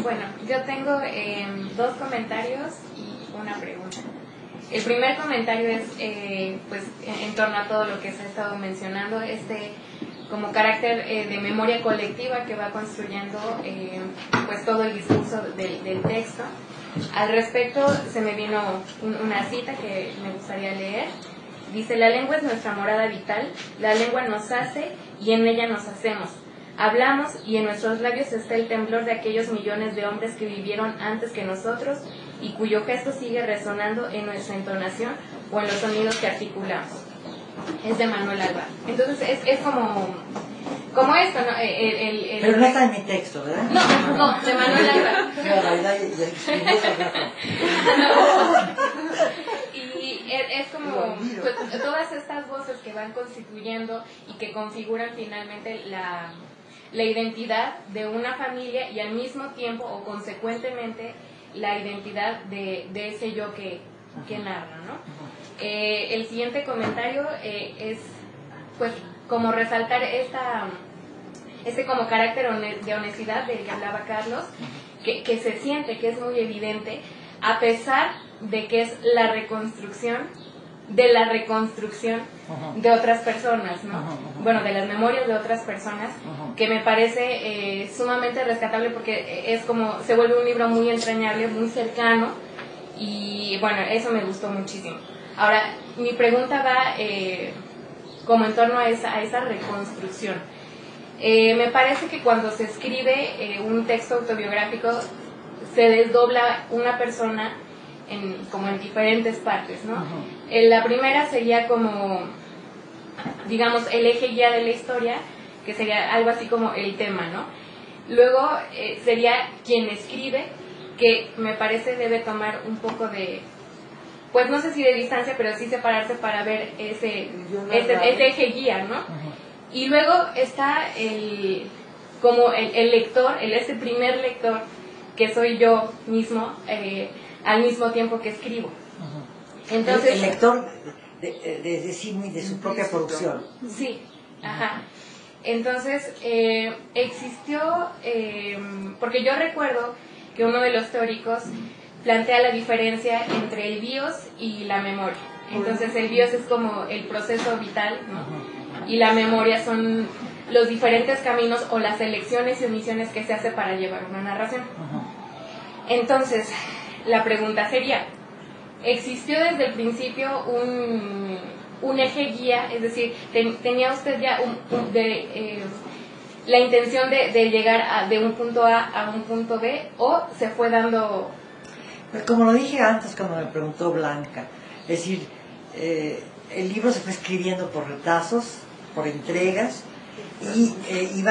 S7: Bueno, yo tengo 2 comentarios y una pregunta. El primer comentario es pues en torno a todo lo que se ha estado mencionando, como carácter de memoria colectiva que va construyendo pues todo el discurso del texto. Al respecto se me vino una cita que me gustaría leer. Dice: la lengua es nuestra morada vital, la lengua nos hace y en ella nos hacemos. Hablamos y en nuestros labios está el temblor de aquellos millones de hombres que vivieron antes que nosotros y cuyo gesto sigue resonando en nuestra entonación o en los sonidos que articulamos. Es de Manuel Alvar. Entonces es como esto, ¿no?
S2: Pero no está en mi texto, ¿verdad?
S7: No, de Manuel Alvar. Y es como pues, todas estas voces que van constituyendo y que configuran finalmente la identidad de una familia y al mismo tiempo o consecuentemente la identidad de ese yo que narra, ¿no? El siguiente comentario es pues como resaltar este como carácter de honestidad del que hablaba Carlos, que se siente, que es muy evidente, a pesar de que es la reconstrucción de la reconstrucción de otras personas, ¿no? Bueno, de las memorias de otras personas, que me parece sumamente rescatable porque es como, se vuelve un libro muy entrañable, muy cercano, y bueno, eso me gustó muchísimo. Ahora, mi pregunta va como en torno a esa reconstrucción. Me parece que cuando se escribe un texto autobiográfico se desdobla una persona como en diferentes partes, ¿no? La primera sería como, digamos, el eje guía de la historia, que sería algo así como el tema, ¿no? Luego sería quien escribe, que me parece debe tomar un poco de, pues no sé si de distancia, pero sí separarse para ver ese eje guía, ¿no? Y luego está como el lector, ese primer lector, que soy yo mismo, al mismo tiempo que escribo. Entonces,
S2: el lector de sí mismo y de su propia producción.
S7: Sí, ajá. Entonces, existió, porque yo recuerdo que uno de los teóricos plantea la diferencia entre el bios y la memoria. Entonces, el bios es como el proceso vital, ¿no? Y la memoria son los diferentes caminos o las elecciones y omisiones que se hace para llevar una narración. Entonces, la pregunta sería, ¿existió desde el principio un eje guía? Es decir, ¿tenía usted ya la intención de llegar de un punto A a un punto B, o se fue dando...?
S2: Pues como lo dije antes cuando me preguntó Blanca, es decir, el libro se fue escribiendo por retazos, por entregas, y es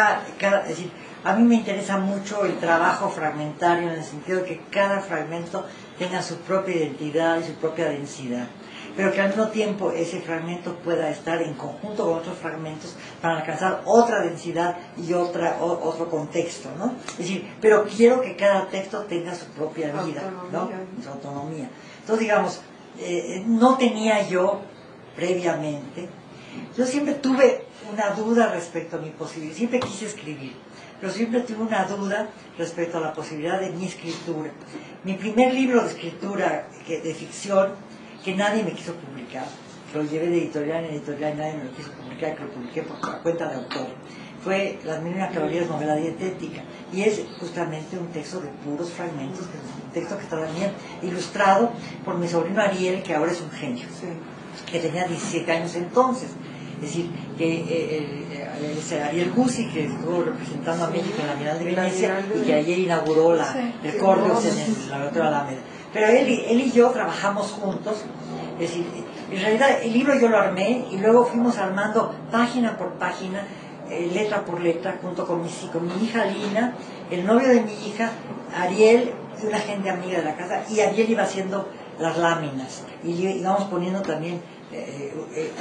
S2: decir, a mí me interesa mucho el trabajo fragmentario en el sentido de que cada fragmento tenga su propia identidad y su propia densidad. pero que al mismo tiempo ese fragmento pueda estar en conjunto con otros fragmentos para alcanzar otra densidad y otro contexto, ¿no? Es decir, pero quiero que cada texto tenga su propia vida, ¿no? Su autonomía. Entonces, digamos, no tenía yo previamente, yo siempre tuve una duda respecto a mi posibilidad, siempre quise escribir, pero siempre tuve una duda respecto a la posibilidad de mi escritura. Mi primer libro de escritura, de ficción, que nadie me quiso publicar, que lo llevé de editorial en editorial y nadie me lo quiso publicar, que lo publiqué por cuenta de autor, fue Las Mil y una Caballerías, novela dietética, y es justamente un texto de puros fragmentos, un texto que está también ilustrado por mi sobrino Ariel, que ahora es un genio, que tenía 17 años entonces. Es decir, que Ariel Guzzi, que estuvo representando a México en la Bienal de Venecia y que ayer inauguró el Correos en el Laboratorio Alameda. Pero él y yo trabajamos juntos, es decir, en realidad el libro yo lo armé y luego fuimos armando página por página, letra por letra, junto con mi hija Lina, el novio de mi hija, Ariel, y una gente amiga de la casa, y Ariel iba haciendo las láminas, y íbamos poniendo también,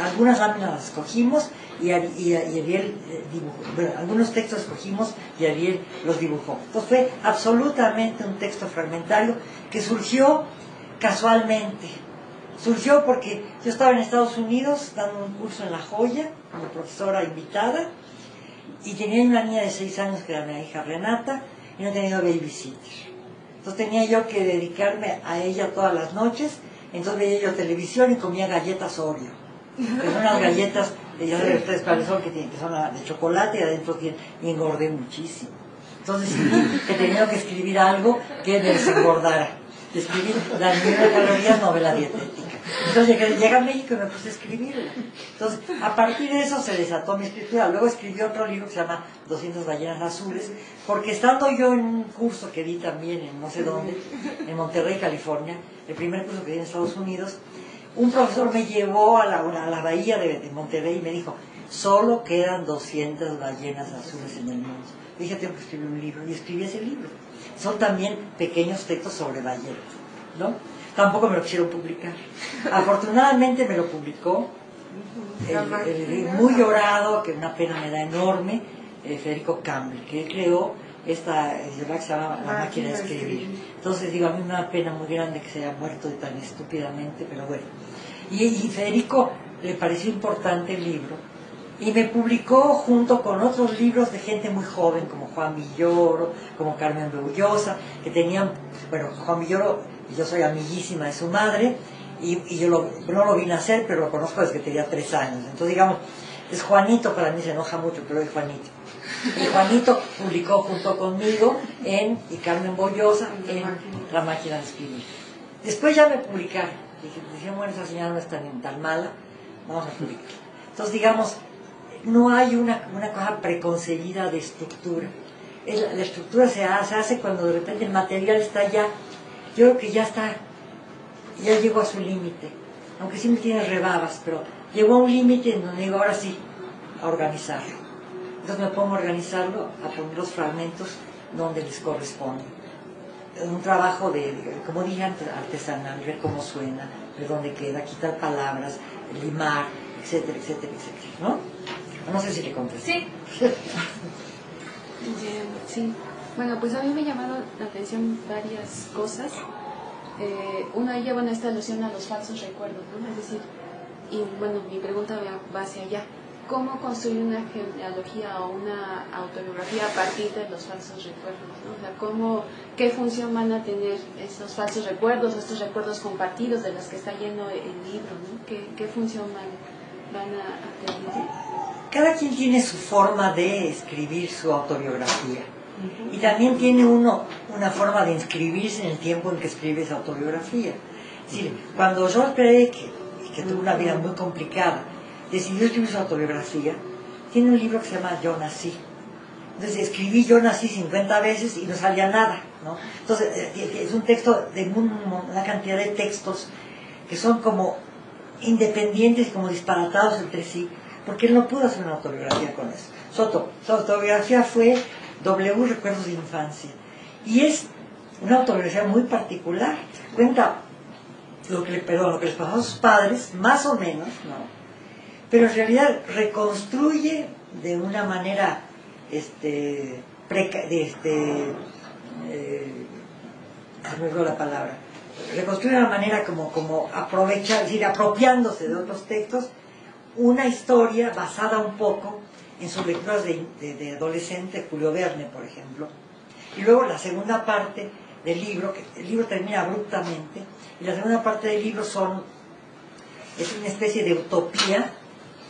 S2: algunas láminas las escogimos, y Ariel dibujó, bueno, algunos textos escogimos y Ariel los dibujó. Entonces fue absolutamente un texto fragmentario que surgió casualmente. Surgió porque yo estaba en Estados Unidos dando un curso en La Joya como profesora invitada y tenía una niña de 6 años que era mi hija Renata y no tenía babysitter. Entonces tenía yo que dedicarme a ella todas las noches. Entonces veía yo televisión y comía galletas Oreo. Que son unas galletas de ya de 3 cuáles son, que son de chocolate y adentro tienen, y engordé muchísimo. Entonces que tenía que escribir algo que me desengordara. Escribí Las Mil y una Caballerías, novela dietética. Entonces llegué a México y me puse a escribirla. Entonces, a partir de eso se desató mi escritura. Luego escribí otro libro que se llama 200 ballenas azules, porque estando yo en un curso que di también en no sé dónde, en Monterrey, California, el primer curso que di en Estados Unidos, un profesor me llevó a la bahía de Monterrey y me dijo, solo quedan 200 ballenas azules en el mundo. Dije, tengo que escribir un libro, y escribí ese libro. Son también pequeños textos sobre ballenas, ¿no? Tampoco me lo quisieron publicar. Afortunadamente me lo publicó, muy llorado, que una pena me da enorme, Federico Campbell, que creó esta editorial que se llama La Máquina de Escribir. Entonces digo, a mí me da pena muy grande que se haya muerto tan estúpidamente, pero bueno. Y Federico le pareció importante el libro, y me publicó junto con otros libros de gente muy joven, como Juan Villoro, como Carmen Beullosa, que tenían, bueno, Juan Villoro, yo soy amiguísima de su madre, y yo no lo vi nacer, pero lo conozco desde que tenía 3 años. Entonces, digamos, es Juanito, para mí se enoja mucho, pero es Juanito. Y Juanito publicó junto conmigo y Carmen Beullosa en La Máquina de Escribir. Después ya me publicaron. Dije, bueno, esa señora no es tan mala, vamos a publicar. Entonces, digamos, no hay una cosa preconcebida de estructura. La estructura se hace cuando de repente el material está ya, yo creo que ya llegó a su límite, aunque siempre tiene rebabas, pero llegó a un límite en donde digo, ahora sí, a organizarlo. Entonces me pongo a organizarlo, a poner los fragmentos donde les corresponde. Un trabajo como dije antes, artesanal, ver cómo suena, ver dónde queda, quitar palabras, limar, etcétera, etcétera, etcétera, ¿no? No sé si le contesté.
S8: Sí. Sí. Bueno, pues a mí me llamaron la atención varias cosas. Una de ellas, bueno, esta alusión a los falsos recuerdos, ¿no? Es decir, y bueno, mi pregunta va hacia allá. ¿Cómo construir una genealogía o una autobiografía a partir de los falsos recuerdos, ¿no? O sea, ¿qué función van a tener esos falsos recuerdos, estos recuerdos compartidos de los que está lleno el libro, ¿no? ¿Qué función van a tener?
S2: Cada quien tiene su forma de escribir su autobiografía. Y también tiene uno una forma de inscribirse en el tiempo en que escribe esa autobiografía. Es decir, cuando George Perec, que tuvo una vida muy complicada, decidió escribir su autobiografía, tiene un libro que se llama Yo Nací. Entonces escribí Yo Nací 50 veces y no salía nada, ¿no? Entonces es un texto de una cantidad de textos que son como independientes, como disparatados entre sí, porque él no pudo hacer una autobiografía con eso. Su autobiografía fue W, Recuerdos de Infancia, y es una autobiografía muy particular. Cuenta lo que les pasó a sus padres, más o menos, ¿no? Pero en realidad reconstruye de una manera, se me olvidó la palabra, reconstruye de una manera como aprovechar, es decir, apropiándose de otros textos, una historia basada un poco en sus lecturas de adolescente, Julio Verne, por ejemplo. Y luego la segunda parte del libro, que el libro termina abruptamente, y la segunda parte del libro es una especie de utopía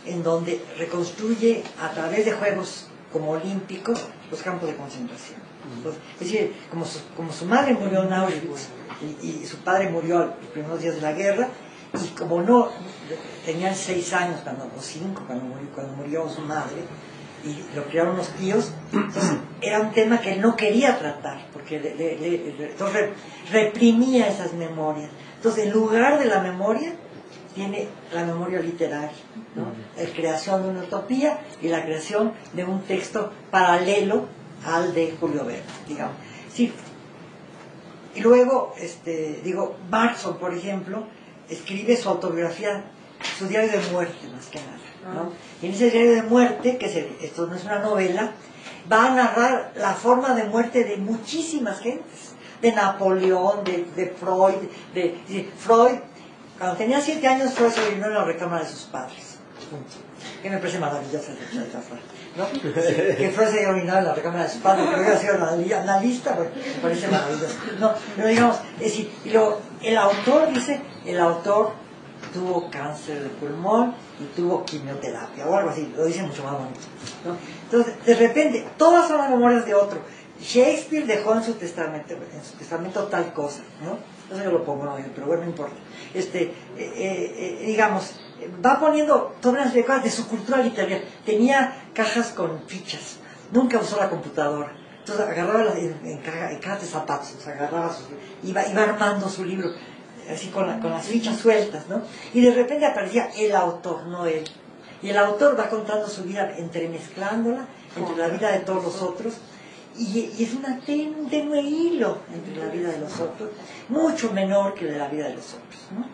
S2: en donde reconstruye a través de juegos como olímpicos los campos de concentración. Entonces, es decir, como su madre murió en Auschwitz y su padre murió los primeros días de la guerra, y como no tenían 6 años o 5 cuando murió su madre, y lo criaron los tíos, entonces era un tema que él no quería tratar, porque entonces reprimía esas memorias. Entonces, en lugar de la memoria, tiene la memoria literaria, ¿no? La creación de una utopía y la creación de un texto paralelo al de Julio Verne, digamos. Sí. Y luego, Bergson, por ejemplo, escribe su autobiografía, su diario de muerte, más que nada, ¿no? Y en ese diario de muerte, esto no es una novela, va a narrar la forma de muerte de muchísimas gentes, de Napoleón, de Freud, Freud. Cuando tenía 7 años, Freud se orinó en la recámara de sus padres. Punto. Que me parece maravillosa esa frase, ¿no? Que Freud se haya orinado en la recámara de sus padres, que hubiera sido analista, pues, me parece maravilloso. No, pero digamos, es decir, el autor tuvo cáncer de pulmón y tuvo quimioterapia, o algo así, lo dice mucho más bonito, ¿no? Entonces, de repente, todas son las memorias de otro. Shakespeare dejó en su testamento tal cosa, ¿no? Eso yo lo pongo, no, pero bueno, no importa. Digamos, va poniendo todas las cosas de su cultura literaria. Tenía cajas con fichas, nunca usó la computadora. Entonces agarraba en cajas de zapatos, iba armando su libro, así con las fichas sueltas, ¿no? Y de repente aparecía el autor, no él. Y el autor va contando su vida, entremezclándola entre la vida de todos los otros. Y es un tenue hilo entre la vida de los otros, mucho menor que de la vida de los otros, ¿no?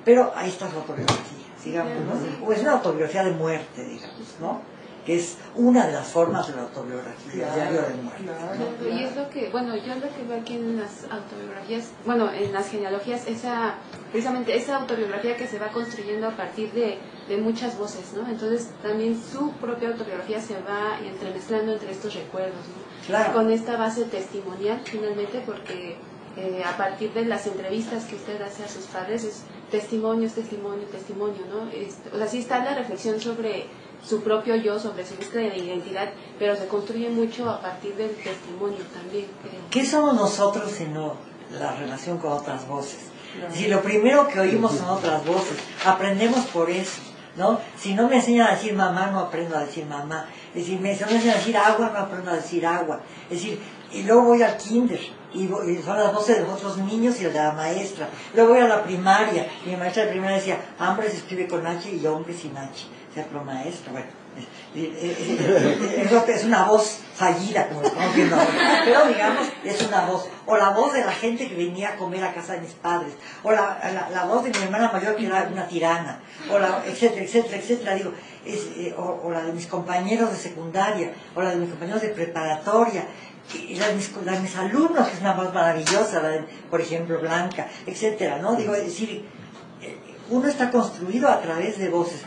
S2: Pero ahí está su autobiografía, digamos, ¿no? O es una autobiografía de muerte, digamos, ¿no? Que es una de las formas de la autobiografía, el diario de muerte, ¿no?
S8: Y es lo que, yo lo que veo aquí en las autobiografías, en las genealogías, precisamente esa autobiografía que se va construyendo a partir de muchas voces, ¿no? Entonces también su propia autobiografía se va entremezclando entre estos recuerdos, ¿no?
S2: Claro.
S8: Con esta base testimonial, finalmente, porque a partir de las entrevistas que usted hace a sus padres es testimonio, ¿no? O sea, sí está la reflexión sobre su propio yo, sobre su búsqueda de identidad, pero se construye mucho a partir del testimonio también, creo.
S2: ¿Qué somos nosotros sino la relación con otras voces? Si lo primero que oímos son otras voces, aprendemos por eso, ¿no? Si no me enseñan a decir mamá, no aprendo a decir mamá. Es decir, si no me enseñan a decir agua, no aprendo a decir agua. Es decir, y luego voy al kinder, y son las voces de los otros niños y de la maestra. Luego voy a la primaria, y mi maestra de primaria decía, hambre se escribe con H y hombre sin H. O sea, pero maestra, bueno, es una voz fallida, como estamos viendo ahora. Pero digamos, es una voz. O la voz de la gente que venía a comer a casa de mis padres. O la voz de mi hermana mayor que era una tirana. O etcétera, etcétera, etcétera. Digo, o la de mis compañeros de secundaria. O la de mis compañeros de preparatoria. Y la de mis alumnos, que es una voz maravillosa, la de, por ejemplo, Blanca, etcétera, ¿no? Digo, es decir, uno está construido a través de voces.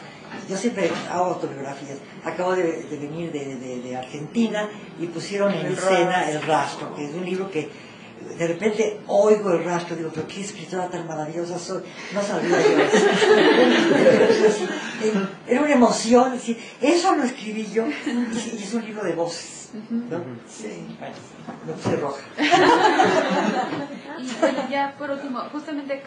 S2: Yo siempre hago autobiografías. Acabo de venir de Argentina y pusieron en escena El Rastro, que es un libro que de repente oigo El Rastro, digo, pero qué escritora tan maravillosa soy. No sabía yo eso. Era una emoción, decir, eso lo escribí yo, y es un libro de voces, ¿no? Sí, bueno, me puse roja.
S8: Y bueno, ya por último, justamente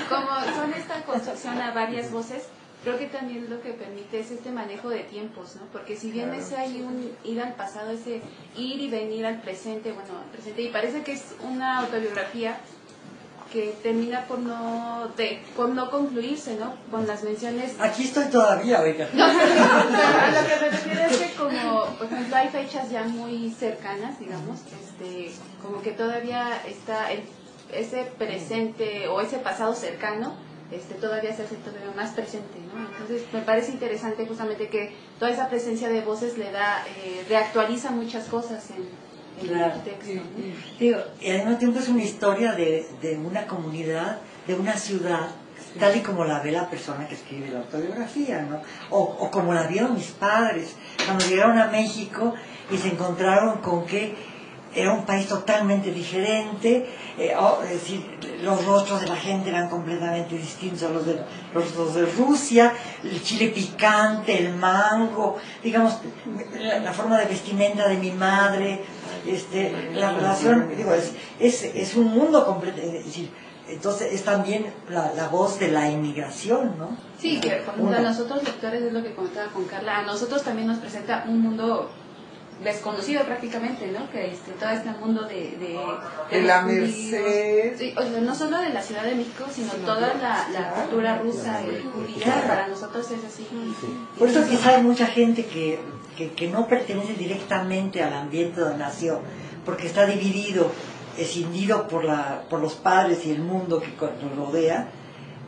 S8: como son esta construcción a varias voces, creo que también lo que permite es este manejo de tiempos, ¿no? Porque si bien ese hay un ir al pasado, ese ir y venir al presente, y parece que es una autobiografía que termina por no concluirse, ¿no? Con las menciones.
S2: Aquí estoy todavía, oiga.
S8: No, a lo que me refiero es que como, por ejemplo, hay fechas ya muy cercanas, digamos, como que todavía está ese presente o ese pasado cercano todavía se hace todavía más presente, ¿no? Entonces me parece interesante justamente que toda esa presencia de voces le da, reactualiza muchas cosas en el texto, ¿no?
S2: Digo, y al mismo tiempo es una historia de una comunidad, de una ciudad, tal y como la ve la persona que escribe la autobiografía, ¿no? O como la vieron mis padres cuando llegaron a México y se encontraron con que era un país totalmente diferente, es decir, los rostros de la gente eran completamente distintos a los de Rusia, el chile picante, el mango, digamos, la forma de vestimenta de mi madre, la relación, digo, es un mundo completo, es decir, entonces es también la voz de la inmigración, ¿no?
S8: Sí, que por ejemplo a nosotros lectores, es lo que comentaba con Carla, a nosotros también nos presenta un mundo desconocido prácticamente, ¿no? Que todo este mundo de
S1: la Merced,
S8: sí, o sea, no solo de la Ciudad de México, sino toda la cultura rusa y judía, para nosotros es así.
S2: Por eso quizá hay mucha gente que no pertenece directamente al ambiente donde nació, porque está dividido, escindido por los padres y el mundo que nos rodea.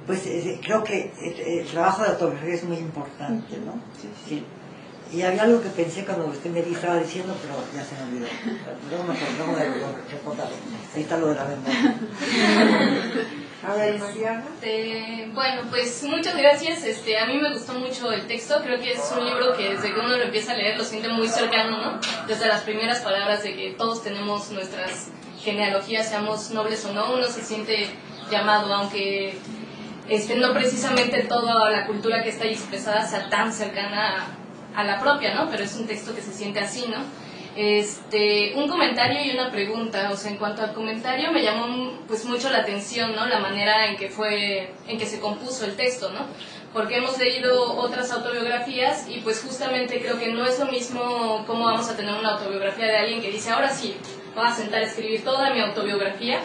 S2: Pues creo que el trabajo de autobiografía es muy importante, ¿no? Sí. Y había algo que pensé cuando usted me estaba diciendo, pero ya se me olvidó. Luego me recordarlo. Ahí está lo de la memoria.
S1: A ver, Mariana.
S7: Bueno, pues muchas gracias. A mí me gustó mucho el texto. Creo que es un libro que desde que uno lo empieza a leer lo siente muy cercano, ¿no? Desde las primeras palabras de que todos tenemos nuestras genealogías, seamos nobles o no, uno se siente llamado, aunque no precisamente toda la cultura que está ahí expresada sea tan cercana a la propia, ¿no? Pero es un texto que se siente así, ¿no? Un comentario y una pregunta. O sea, en cuanto al comentario, me llamó pues mucho la atención, ¿no? La manera en que se compuso el texto, ¿no? Porque hemos leído otras autobiografías y pues justamente creo que no es lo mismo cómo vamos a tener una autobiografía de alguien que dice, ahora sí, voy a sentar a escribir toda mi autobiografía,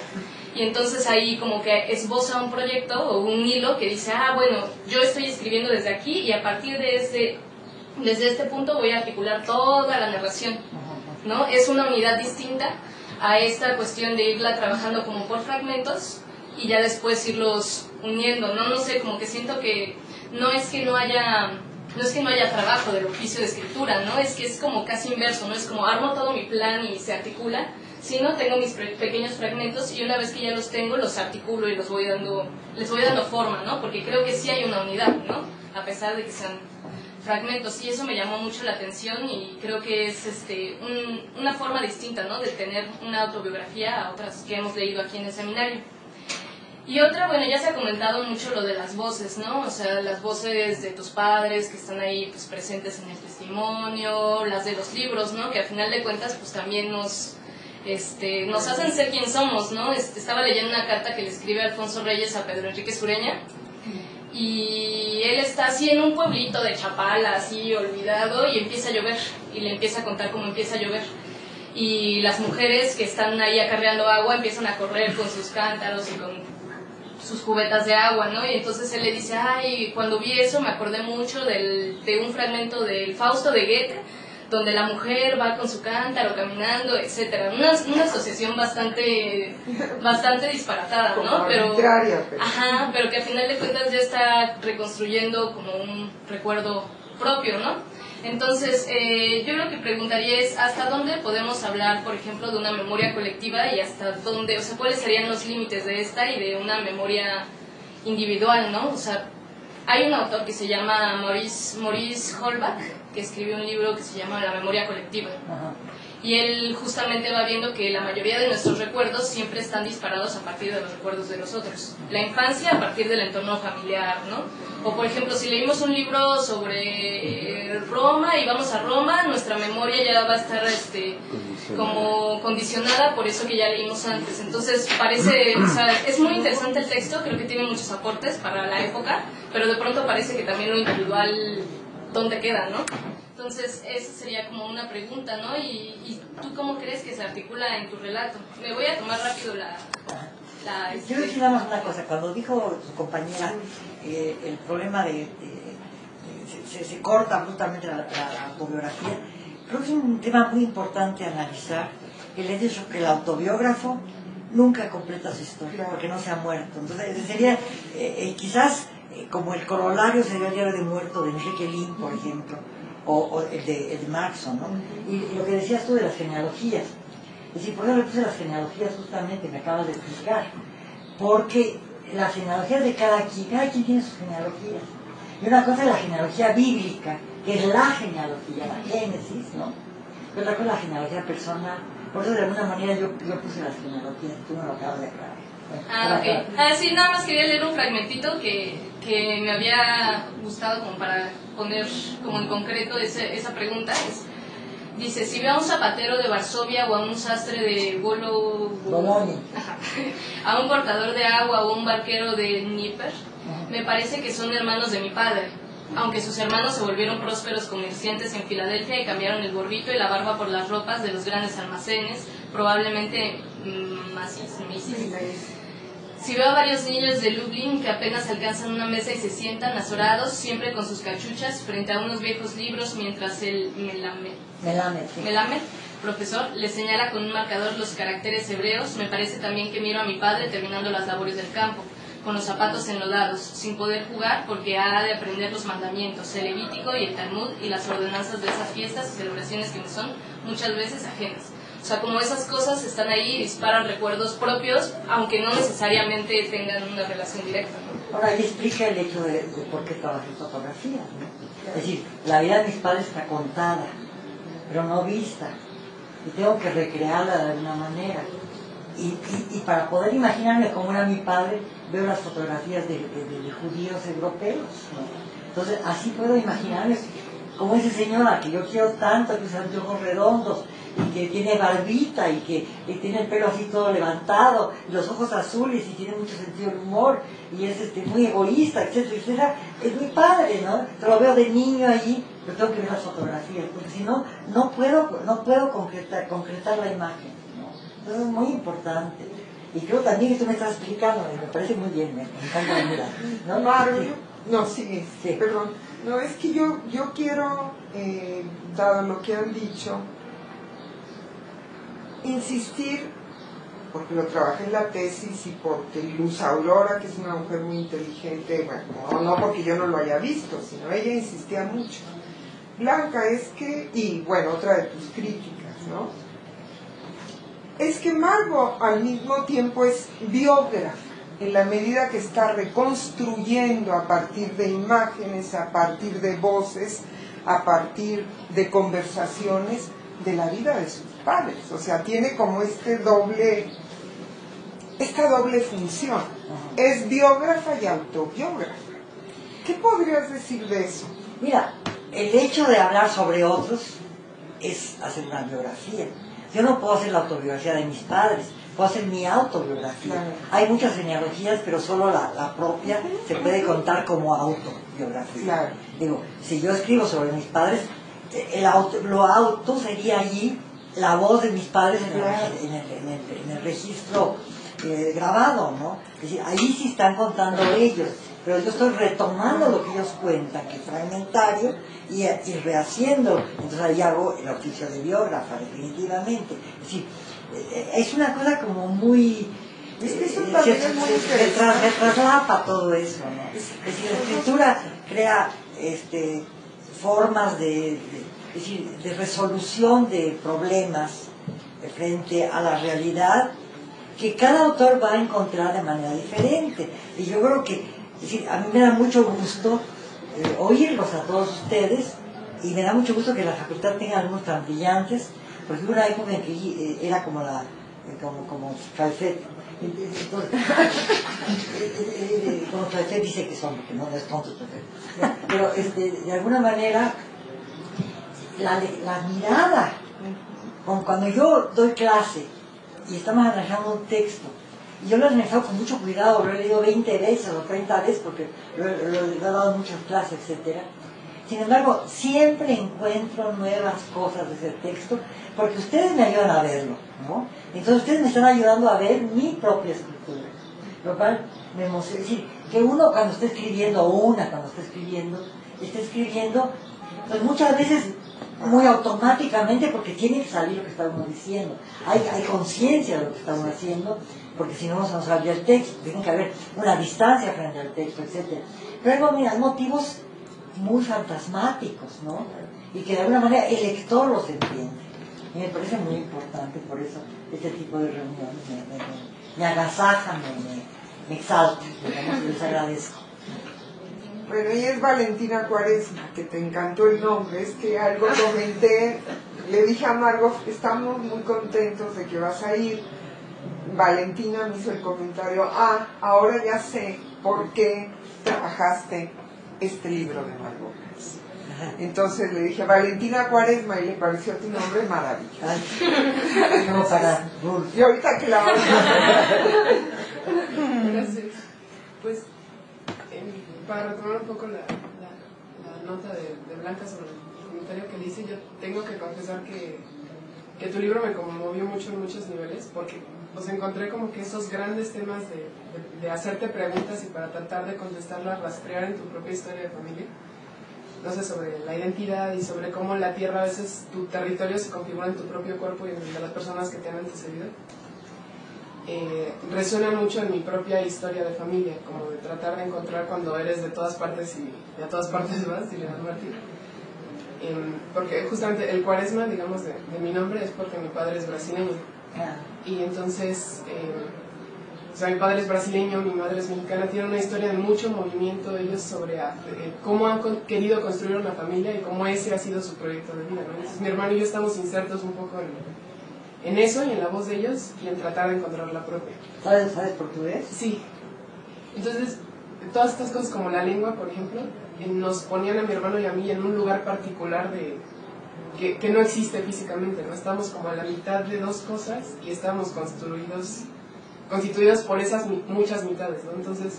S7: y entonces ahí como que esboza un proyecto o un hilo que dice, bueno, yo estoy escribiendo desde aquí y a partir de desde este punto voy a articular toda la narración, ¿no? Es una unidad distinta a esta cuestión de irla trabajando como por fragmentos y ya después irlos uniendo, ¿no? No sé, como que siento que no es que no haya trabajo del oficio de escritura, ¿no? Es que es como casi inverso, ¿no? Es como armo todo mi plan y se articula, sino tengo mis pequeños fragmentos y una vez que ya los tengo, los articulo y les voy dando forma, ¿no? Porque creo que sí hay una unidad, ¿no? A pesar de que sean fragmentos, y eso me llamó mucho la atención y creo que es una forma distinta, ¿no? De tener una autobiografía a otras que hemos leído aquí en el seminario. Y otra, bueno, ya se ha comentado mucho lo de las voces, ¿no? O sea, las voces de tus padres que están ahí pues presentes en el testimonio, las de los libros, ¿no? Que al final de cuentas pues también nos hacen ser quien somos, ¿no? Estaba leyendo una carta que le escribe Alfonso Reyes a Pedro Enrique Sureña, y él está así en un pueblito de Chapala, así olvidado, y empieza a llover, y le empieza a contar cómo empieza a llover. Y las mujeres que están ahí acarreando agua empiezan a correr con sus cántaros y con sus cubetas de agua, ¿no? Y entonces él le dice, cuando vi eso me acordé mucho de un fragmento del Fausto de Goethe, donde la mujer va con su cántaro caminando, etcétera. Una asociación bastante disparatada, ¿no? Pero que al final de cuentas ya está reconstruyendo como un recuerdo propio, ¿no? Entonces, yo lo que preguntaría es ¿hasta dónde podemos hablar, por ejemplo, de una memoria colectiva y hasta dónde, o sea, cuáles serían los límites de esta y de una memoria individual, ¿no? O sea, hay un autor que se llama Maurice Holbach, que escribió un libro que se llama La memoria colectiva. Y él justamente va viendo que la mayoría de nuestros recuerdos siempre están disparados a partir de los recuerdos de los otros. La infancia a partir del entorno familiar, ¿no? O por ejemplo, si leímos un libro sobre Roma y vamos a Roma, nuestra memoria ya va a estar como condicionada por eso que ya leímos antes. Entonces es muy interesante el texto, creo que tiene muchos aportes para la época, pero de pronto parece que también lo individual, ¿dónde queda, no? Entonces, esa sería como una pregunta, ¿no? ¿Y tú cómo crees que se articula en tu relato? Me voy a tomar rápido
S2: Yo decía nada más una cosa. Cuando dijo su compañera el problema se corta bruscamente la autobiografía, creo que es un tema muy importante a analizar, el hecho que el autobiógrafo nunca completa su historia, porque no se ha muerto. Entonces sería quizás como el corolario sería el diario de muerto de Enrique Lin, por ejemplo, o el de Maxon, ¿no? Y lo que decías tú de las genealogías, es decir, por eso le puse las genealogías justamente, me acabas de explicar, porque las genealogías de cada quien tiene sus genealogías. Y una cosa es la genealogía bíblica, que es la genealogía, la Génesis, ¿no? Pero otra cosa es la genealogía personal. Por eso de alguna manera yo puse las genealogías, tú me lo acabas de aclarar.
S6: Ok. Sí, nada más quería leer un fragmentito que me había gustado como para poner como en concreto esa pregunta. Dice, si veo a un zapatero de Varsovia o a un sastre de
S2: Bologna,
S6: a un cortador de agua o a un barquero de Dnieper, me parece que son hermanos de mi padre, aunque sus hermanos se volvieron prósperos comerciantes en Filadelfia y cambiaron el gorrito y la barba por las ropas de los grandes almacenes, probablemente Macy's. Si veo a varios niños de Lublin que apenas alcanzan una mesa y se sientan azorados, siempre con sus cachuchas, frente a unos viejos libros, mientras el Melamed, profesor, le señala con un marcador los caracteres hebreos, me parece también que miro a mi padre terminando las labores del campo, con los zapatos enlodados, sin poder jugar porque ha de aprender los mandamientos, el Levítico y el Talmud y las ordenanzas de esas fiestas y celebraciones que me son muchas veces ajenas. O sea, como esas cosas están ahí y disparan recuerdos propios, aunque no necesariamente tengan una relación directa, ¿no?
S2: Ahora, ahí explica el hecho de por qué trabajé en fotografía, ¿no? Es decir, la vida de mis padres está contada, pero no vista, y tengo que recrearla de alguna manera. Y para poder imaginarme cómo era mi padre, veo las fotografías de judíos europeos, ¿no? Entonces, así puedo imaginarme como ese señor a que yo quiero tanto, que usa ojos redondos, y que tiene barbita, y que tiene el pelo así todo levantado, y los ojos azules, y tiene mucho sentido del humor, y es muy egoísta, etcétera, etcétera. Es mi padre, ¿no? Lo veo de niño allí, pero tengo que ver las fotografías, porque si no, no puedo concretar la imagen, ¿no? Entonces es muy importante. Y creo también que tú me estás explicando, me parece muy bien, me encanta mirar, ¿no?
S1: Mario, no, sí, perdón. No, es que yo quiero, dado lo que han dicho, insistir, porque lo trabajé en la tesis y porque Luz Aurora, que es una mujer muy inteligente, bueno, no porque yo no lo haya visto, sino ella insistía mucho. Blanca, es que, y bueno, otra de tus críticas, ¿no? Es que Margot al mismo tiempo es biógrafa, en la medida que está reconstruyendo a partir de imágenes, a partir de voces, a partir de conversaciones de la vida de sus padres. O sea, tiene como esta doble función. Es biógrafa y autobiógrafa. ¿Qué podrías decir de eso?
S2: Mira, el hecho de hablar sobre otros es hacer una biografía. Yo no puedo hacer la autobiografía de mis padres, puedo hacer mi autobiografía. Claro. Hay muchas genealogías, pero solo la propia se puede contar como autobiografía. Claro. Digo, si yo escribo sobre mis padres, lo auto sería allí la voz de mis padres en el registro grabado, ¿no? Es decir, ahí sí están contando ellos, pero yo estoy retomando lo que ellos cuentan, que es fragmentario, y rehaciendo. Entonces ahí hago el oficio de biógrafa, definitivamente. Es decir, es una cosa como muy... se traslapa todo eso, ¿no? Es decir, la escritura crea formas de resolución de problemas frente a la realidad que cada autor va a encontrar de manera diferente. Y yo creo que, es decir, a mí me da mucho gusto oírlos a todos ustedes, y me da mucho gusto que la facultad tenga algunos tan brillantes, porque hubo una época en que era como como Calfet. Como Calfet dice que son, porque no es tonto, pero de alguna manera la mirada, cuando yo doy clase y estamos analizando un texto, y yo lo he analizado con mucho cuidado, lo he leído 20 veces o 30 veces porque lo he dado muchas clases, etc. Sin embargo, siempre encuentro nuevas cosas de ese texto porque ustedes me ayudan a verlo, ¿no? Entonces ustedes me están ayudando a ver mi propia escritura, lo cual me emociona. Es decir, que uno cuando está escribiendo, está escribiendo Entonces muchas veces muy automáticamente, porque tiene que salir lo que está uno diciendo, hay conciencia de lo que está uno haciendo, porque si no se nos saldría el texto, tiene que haber una distancia frente al texto, etc. Pero mira, hay motivos muy fantasmáticos, ¿no? Y que de alguna manera el lector los entiende. Y me parece muy importante, por eso este tipo de reuniones me agasajan, me exaltan, digamos, les agradezco.
S1: Bueno, y es Valentina Cuaresma, que te encantó el nombre. Es que algo comenté, le dije a Margot, estamos muy contentos de que vas a ir. Valentina me hizo el comentario, ahora ya sé por qué trabajaste este libro de Margot. Entonces le dije, Valentina Cuaresma, y le pareció tu nombre maravilloso.
S2: No, para...
S1: Y ahorita que la vamos
S9: Gracias. Pues, para retomar un poco la nota de Blanca sobre el comentario que dice, yo tengo que confesar que tu libro me conmovió mucho en muchos niveles, porque pues encontré como que esos grandes temas de hacerte preguntas y para tratar de contestarlas, rastrear en tu propia historia de familia. No sé, sobre la identidad y sobre cómo la tierra, a veces tu territorio se configura en tu propio cuerpo y en el de las personas que te han antecedido. Resuena mucho en mi propia historia de familia, como de tratar de encontrar cuando eres de todas partes y a todas partes vas, diría Martín. Porque justamente el Cuaresma, digamos, de mi nombre es porque mi padre es brasileño. Y entonces, o sea, mi padre es brasileño, mi madre es mexicana, tiene una historia de mucho movimiento ellos sobre cómo han querido construir una familia y cómo ese ha sido su proyecto de vida, ¿no? Entonces mi hermano y yo estamos insertos un poco en eso y en la voz de ellos y en tratar de encontrar la propia.
S2: ¿Sabes portugués?
S9: Sí. Entonces, todas estas cosas como la lengua, por ejemplo, nos ponían a mi hermano y a mí en un lugar particular que no existe físicamente, ¿no? Estamos como a la mitad de dos cosas y estamos constituidos por esas muchas mitades, ¿no? Entonces,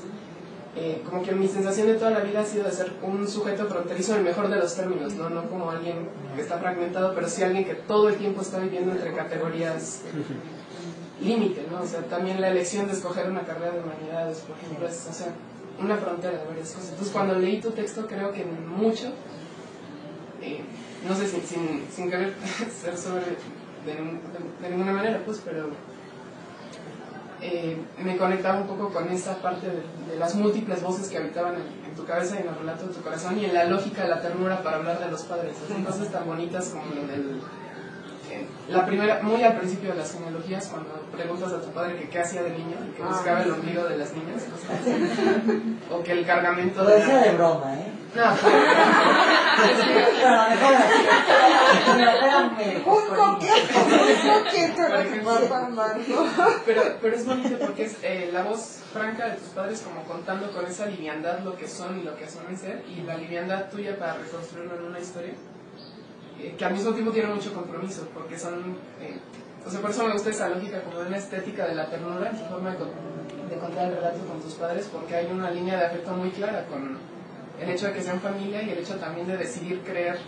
S9: como que mi sensación de toda la vida ha sido de ser un sujeto fronterizo en el mejor de los términos, ¿no? No como alguien que está fragmentado, pero sí alguien que todo el tiempo está viviendo entre categorías límite, ¿no? O sea, también la elección de escoger una carrera de humanidades, por ejemplo, es, o sea, una frontera de varias cosas. Entonces, cuando leí tu texto, creo que mucho, no sé, sin querer ser sobre de ninguna manera, pues, pero me conectaba un poco con esa parte de las múltiples voces que habitaban en tu cabeza y en el relato de tu corazón y en la lógica de la ternura para hablar de los padres. Así, cosas tan bonitas como lo del... la primera, muy al principio de las genealogías, cuando preguntas a tu padre que qué hacía de niño y que buscaba el ombligo de las niñas, o que el cargamento
S2: lo decía de broma, ¿eh?
S9: No, pero es bonito porque es la voz franca de tus padres como contando con esa liviandad lo que son y lo que asumen ser, y la liviandad tuya para reconstruirlo en una historia que al mismo tiempo tiene mucho compromiso, porque son o sea, por eso me gusta esa lógica como de una estética de la ternura, esa forma de contar el relato con tus padres, porque hay una línea de afecto muy clara con el hecho de que sean familia y el hecho también de decidir creer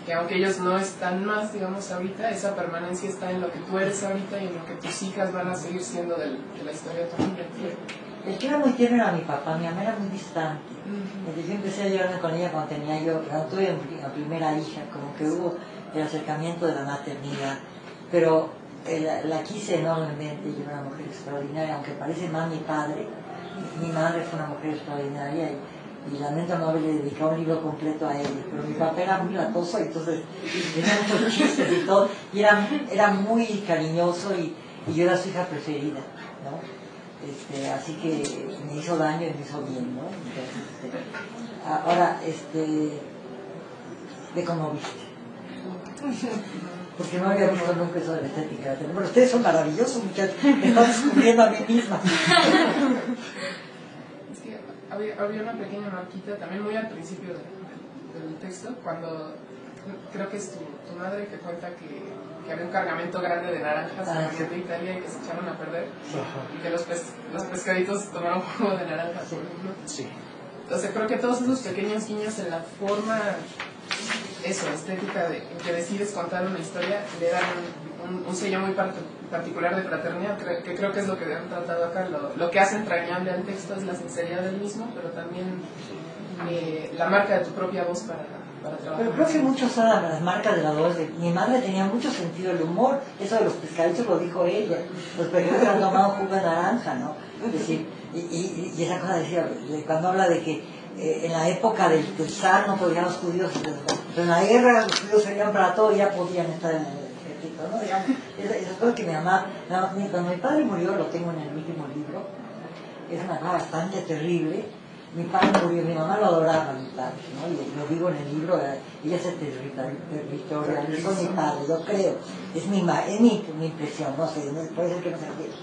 S9: que aunque ellos no están más, digamos, ahorita, esa permanencia está en lo que tú eres ahorita y en lo que tus hijas van a seguir siendo de la historia de tu familia.
S2: El que era muy tierno era mi papá, mi mamá era muy distante. Yo empecé a llevarme con ella cuando tuve la primera hija, como que hubo el acercamiento de la maternidad, pero la quise enormemente, y era una mujer extraordinaria, aunque parece más mi padre. Mi madre fue una mujer extraordinaria y lamento no haberle dedicado un libro completo a ella, pero mi papá era muy latoso, entonces tenía muchos chistes y todo, y era muy cariñoso y yo era su hija preferida, ¿no? Así que me hizo daño y me hizo bien, ¿no? Entonces, ahora, me conmoviste. Porque no había visto nunca eso de la estética. Pero ustedes son maravillosos, muchachos. Me están descubriendo a mí misma.
S9: Es que había una pequeña marquita también muy al principio del texto, cuando creo que es tu madre que cuenta que había un cargamento grande de naranjas de Italia y que se echaron a perder, y que los pescaditos tomaron jugo de naranja, por ejemplo. Sí. Entonces creo que todos esos pequeños guiños en la forma estética de que decides contar una historia le dan un sello muy particular de fraternidad, que creo que es lo que han tratado acá. Lo que hace entrañable al texto es la sinceridad del mismo, pero también la marca de tu propia voz para trabajar.
S2: Pero creo que muchos son las marcas de la voz. Mi madre tenía mucho sentido del humor. Eso de los pescaditos lo dijo ella. Los pescaditos han tomado jugo de naranja, ¿no? Es decir, y esa cosa decía, cuando habla de que en la época del zar no podían los judíos, pero en la guerra los judíos servían para todo y ya podían estar en el ejército, ¿no? Digamos, esas cosas que mi mamá, cuando mi padre murió, lo tengo en el último libro, es una cosa bastante terrible. Mi padre murió, mi mamá lo adoraba, mi padre, ¿no? Y lo digo en el libro, ella se territorializó mi padre, yo creo, es mi impresión, no sé, puede ser que no se entienda.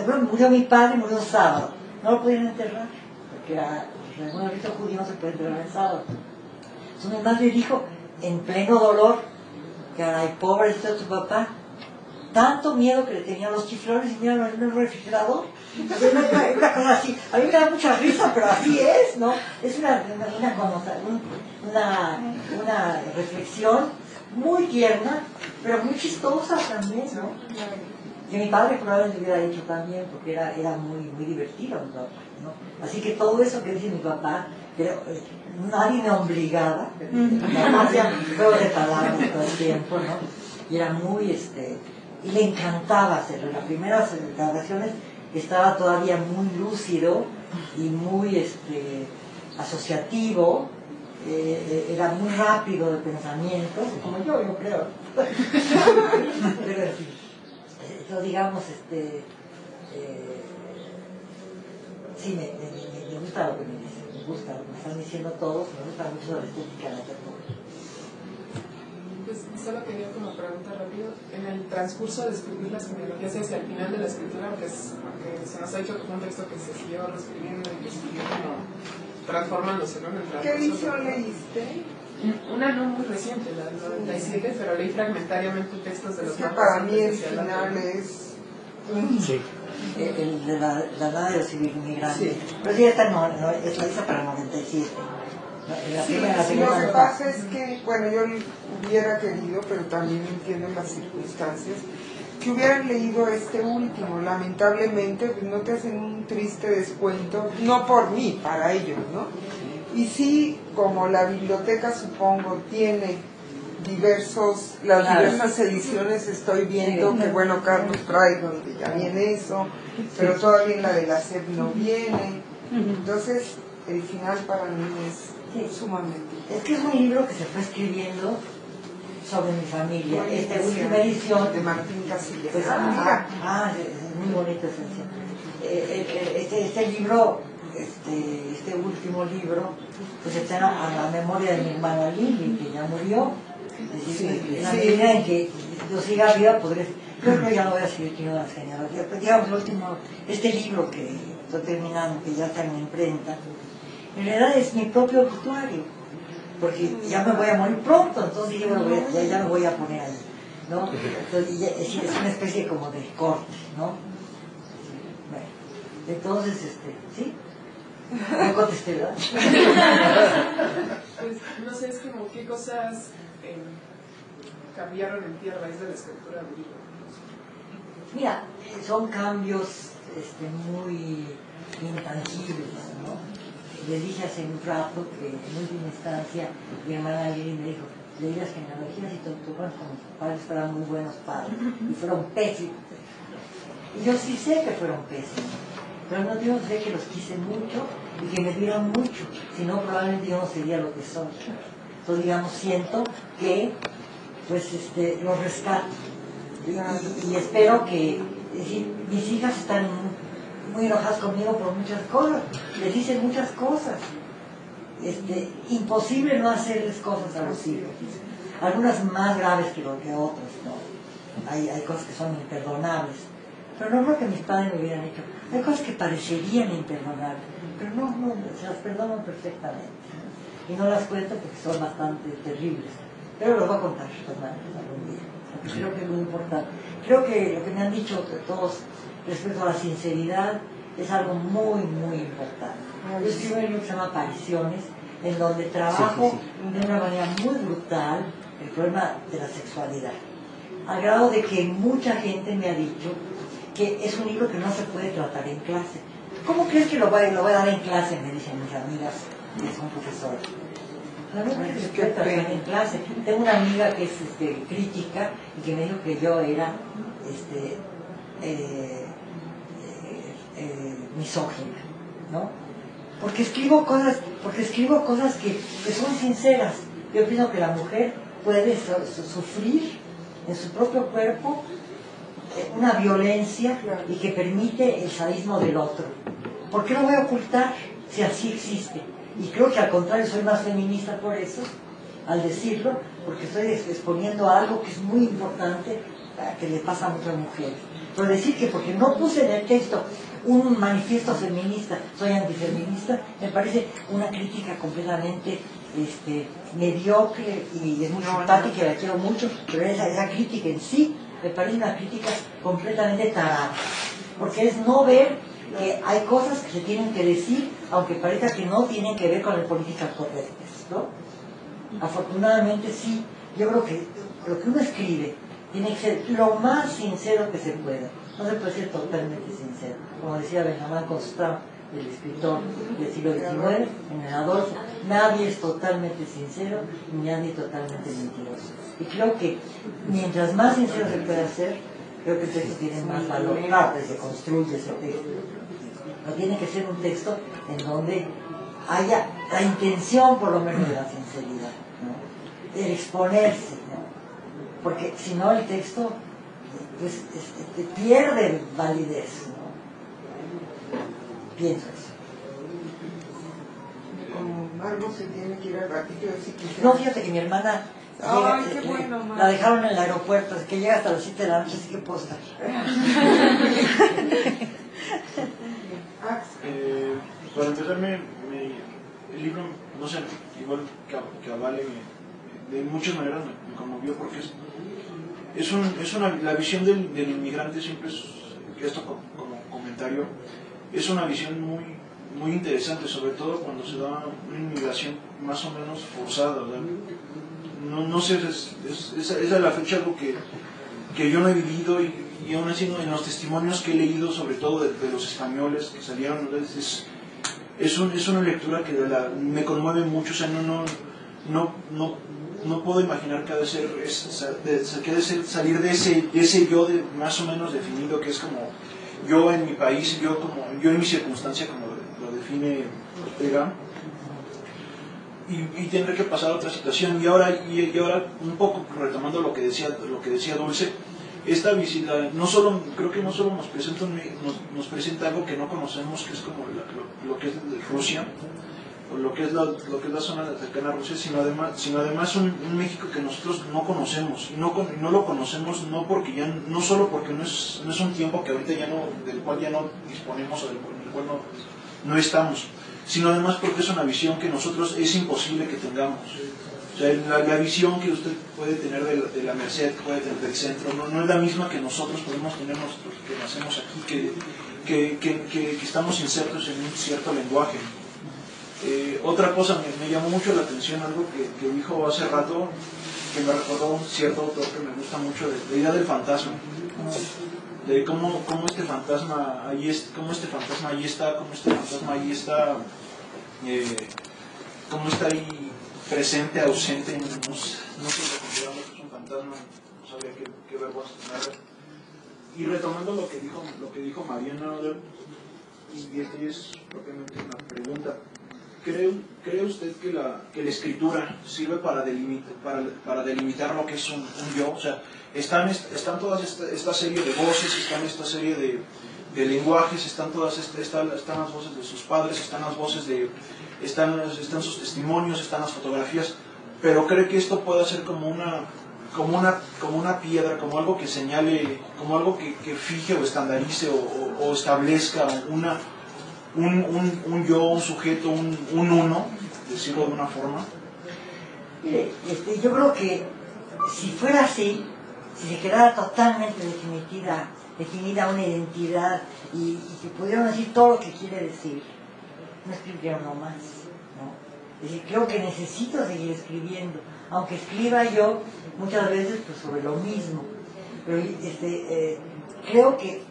S2: Pero murió mi padre, murió un sábado, no lo podían enterrar, porque según el rito judío no se puede enterrar el sábado. Entonces mi madre dijo, en pleno dolor, que ay, pobrecito de tu papá, tanto miedo que le tenían los chiflones y mira en el refrigerador. Una cosa así, a mí me da mucha risa, pero así es, ¿no? Es una reflexión muy tierna, pero muy chistosa también, ¿no? Que mi padre probablemente hubiera hecho también, porque era muy divertido, ¿no? Así que todo eso que dice mi papá, nadie me obligaba, no hacía juegos de palabras todo el tiempo, ¿no? Y era muy, y le encantaba hacerlo. Las primeras grabaciones estaba todavía muy lúcido y muy asociativo, era muy rápido de pensamiento, como yo creo. Pero en fin, digamos, sí, me gusta lo que me dicen, me gusta lo que me están diciendo todos, me gusta mucho la estética de la ternura.
S9: Pues solo quería como preguntar rápido, en el transcurso de escribir las genealogías hacia el final de la escritura, aunque se nos ha dicho que fue un texto que se siguió reescribiendo y que siguió como transformándose, ¿no?
S1: ¿Qué edición leíste?
S9: Una no muy reciente, la 97, pero leí fragmentariamente textos de los
S1: que para mí el final es...
S3: Sí.
S2: El de la nada de los inmigrantes.
S1: Sí.
S2: Pero sí, esta no, es la hizo para el 97.
S1: Lo que pasa es que, bueno, yo hubiera querido, pero también entiendo las circunstancias, que hubieran leído este último. Lamentablemente, pues no te hacen un triste descuento, no por mí, para ellos, ¿no? Y sí, como la biblioteca, supongo, tiene diversas ediciones, estoy viendo que, bueno, Carlos trae donde ya viene eso, pero todavía en la de la SEP no viene. Entonces, el final para mí es sumamente.
S2: Es que es un libro que se fue escribiendo sobre mi familia. Esta última edición
S1: de Martín Casillas.
S2: Pues, es muy bonita esa edición. Este libro, este último libro, pues está a la memoria de mi hermana Lili, que ya murió. Es decir, la medida en que yo siga viva, podré. Yo creo que ya no voy a seguir teniendo las genealogías. Pero digamos, este libro que estoy terminando, que ya está en imprenta, en realidad es mi propio obituario, porque ya me voy a morir pronto, entonces yo ya lo voy a poner ahí, ¿no? Entonces, es una especie como de corte, ¿no? Bueno, entonces, ¿sí? No contesté, ¿verdad?
S9: Pues, no sé, es como qué cosas cambiaron en ti a raíz de la escritura del libro.
S2: Mira, son cambios muy intangibles, ¿no? Le dije hace un rato que en última instancia mi hermana Lili me dijo, leí las genealogías y torturas con mis padres fueron muy buenos padres y fueron pésimos. Y yo sí sé que fueron pésimos, pero no digo sé que los quise mucho y que me dieron mucho, si no probablemente yo no sería lo que soy. Entonces digamos, siento que pues los rescato y espero que, es decir, mis hijas están muy enojadas conmigo por muchas cosas, les dicen muchas cosas, imposible no hacerles cosas a los hijos, algunas más graves que otras, ¿no? Hay cosas que son imperdonables, pero no creo que mis padres me hubieran hecho, hay cosas que parecerían imperdonables, pero no, se las perdono perfectamente, ¿no? Y no las cuento porque son bastante terribles, pero los voy a contar algún día, porque creo que es muy importante. Creo que lo que me han dicho todos respecto a la sinceridad es algo muy importante. Yo escribo un libro que se llama Apariciones, en donde trabajo de una manera muy brutal el problema de la sexualidad. al grado de que mucha gente me ha dicho que es un libro que no se puede tratar en clase. ¿Cómo crees que lo voy a dar en clase? Me dicen mis amigas que son profesoras. La verdad es que se puede tratar en clase. Tengo una amiga que es crítica y que me dijo que yo era misógina, ¿no? Porque escribo cosas que son sinceras. Yo pienso que la mujer puede sufrir en su propio cuerpo una violencia y que permite el sadismo del otro. ¿Por qué lo voy a ocultar si así existe? Y creo que al contrario soy más feminista por eso, al decirlo, porque estoy exponiendo algo que es muy importante que le pasa a muchas mujeres. Pero decir que porque no puse en el texto un manifiesto feminista, soy antifeminista, me parece una crítica completamente mediocre y es muy simpática y la quiero mucho, pero esa crítica en sí me parece una crítica completamente tarada, porque es no ver que hay cosas que se tienen que decir, aunque parezca que no tienen que ver con las políticas correctas, ¿no? Afortunadamente sí, yo creo que lo que uno escribe tiene que ser lo más sincero que se pueda, no se puede ser totalmente sincero, como decía Benjamin Constant, el escritor del siglo XIX, en el Adolfo, nadie es totalmente sincero ni nadie totalmente mentiroso. Y creo que mientras más sincero se pueda hacer, creo que el texto tiene más valor. Claro, se construye ese texto. No tiene que ser un texto en donde haya la intención, por lo menos, de la sinceridad, ¿no? De exponerse, ¿no? Porque si no el texto pues, pierde validez, ¿no? Pienso eso.
S1: Como algo se tiene que ir al ratito, así que...
S2: No, fíjate que mi hermana la dejaron en el aeropuerto, así que llega hasta las 7 de la noche, así que puedo estar.
S10: Para empezar, el libro, no sé, igual que a Vale, de muchas maneras me conmovió porque la visión del inmigrante siempre es, esto como comentario, es una visión muy interesante, sobre todo cuando se da una inmigración más o menos forzada, ¿verdad? No sé, esa es la fecha algo que yo no he vivido y aún así en los testimonios que he leído, sobre todo de los españoles que salieron, es una lectura que me conmueve mucho, o sea, no puedo imaginar que ha de ser salir de ese yo más o menos definido, que es como yo en mi país, yo en mi circunstancia, como lo define Ortega, y tener que pasar a otra situación. Y ahora un poco retomando lo que decía Dulce, esta visita creo que no solo nos presenta algo que no conocemos, que es como lo que es Rusia, o lo que es la zona cercana a Rusia, sino además un México que nosotros no conocemos, y no lo conocemos no solo porque no es un tiempo que ahorita del cual ya no disponemos o del cual no estamos, sino además porque es una visión que nosotros es imposible que tengamos. O sea, la visión que usted puede tener de la Merced, puede tener del centro, no es la misma que nosotros podemos tener nosotros que nacemos aquí, que estamos insertos en un cierto lenguaje. Otra cosa me llamó mucho la atención, algo que dijo hace rato, que me recordó un cierto autor que me gusta mucho, de la idea del fantasma, de cómo este fantasma ahí está, cómo este fantasma ahí está, cómo está ahí presente, ausente, no sé lo que consideramos que es un fantasma, no sabría qué verbo asignar. Y retomando lo que dijo Mariana, y esta es propiamente una pregunta. ¿Cree usted que la escritura sirve para delimitar lo que es un yo? O sea, están todas esta serie de voces, están esta serie de lenguajes, están las voces de sus padres, están las voces están sus testimonios, están las fotografías, pero ¿cree que esto pueda ser como una piedra, como algo que señale, como algo que fije o estandarice o establezca un yo, un sujeto, un uno, decirlo de una forma?
S2: Mire, yo creo que si fuera así, si se quedara totalmente definida una identidad y que pudieran decir todo lo que quiere decir, no escribiría uno más, ¿no? Es decir, creo que necesito seguir escribiendo, aunque escriba yo muchas veces pues, sobre lo mismo. pero creo que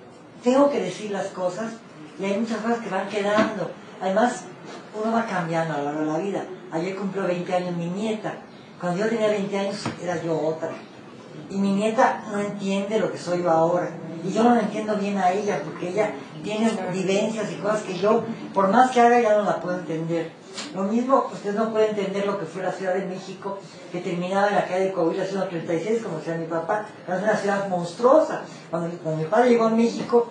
S2: tengo que decir las cosas y hay muchas cosas que van quedando. Además, uno va cambiando a lo largo de la vida. Ayer cumplió 20 años mi nieta. Cuando yo tenía 20 años era yo otra. Y mi nieta no entiende lo que soy yo ahora. Y yo no la entiendo bien a ella, porque ella tiene vivencias y cosas que yo, por más que haga, ya no la puedo entender. Lo mismo, usted no puede entender lo que fue la Ciudad de México, que terminaba en la calle de Coahuila, ciudad 36, como decía mi papá. Era una ciudad monstruosa. Cuando mi padre llegó a México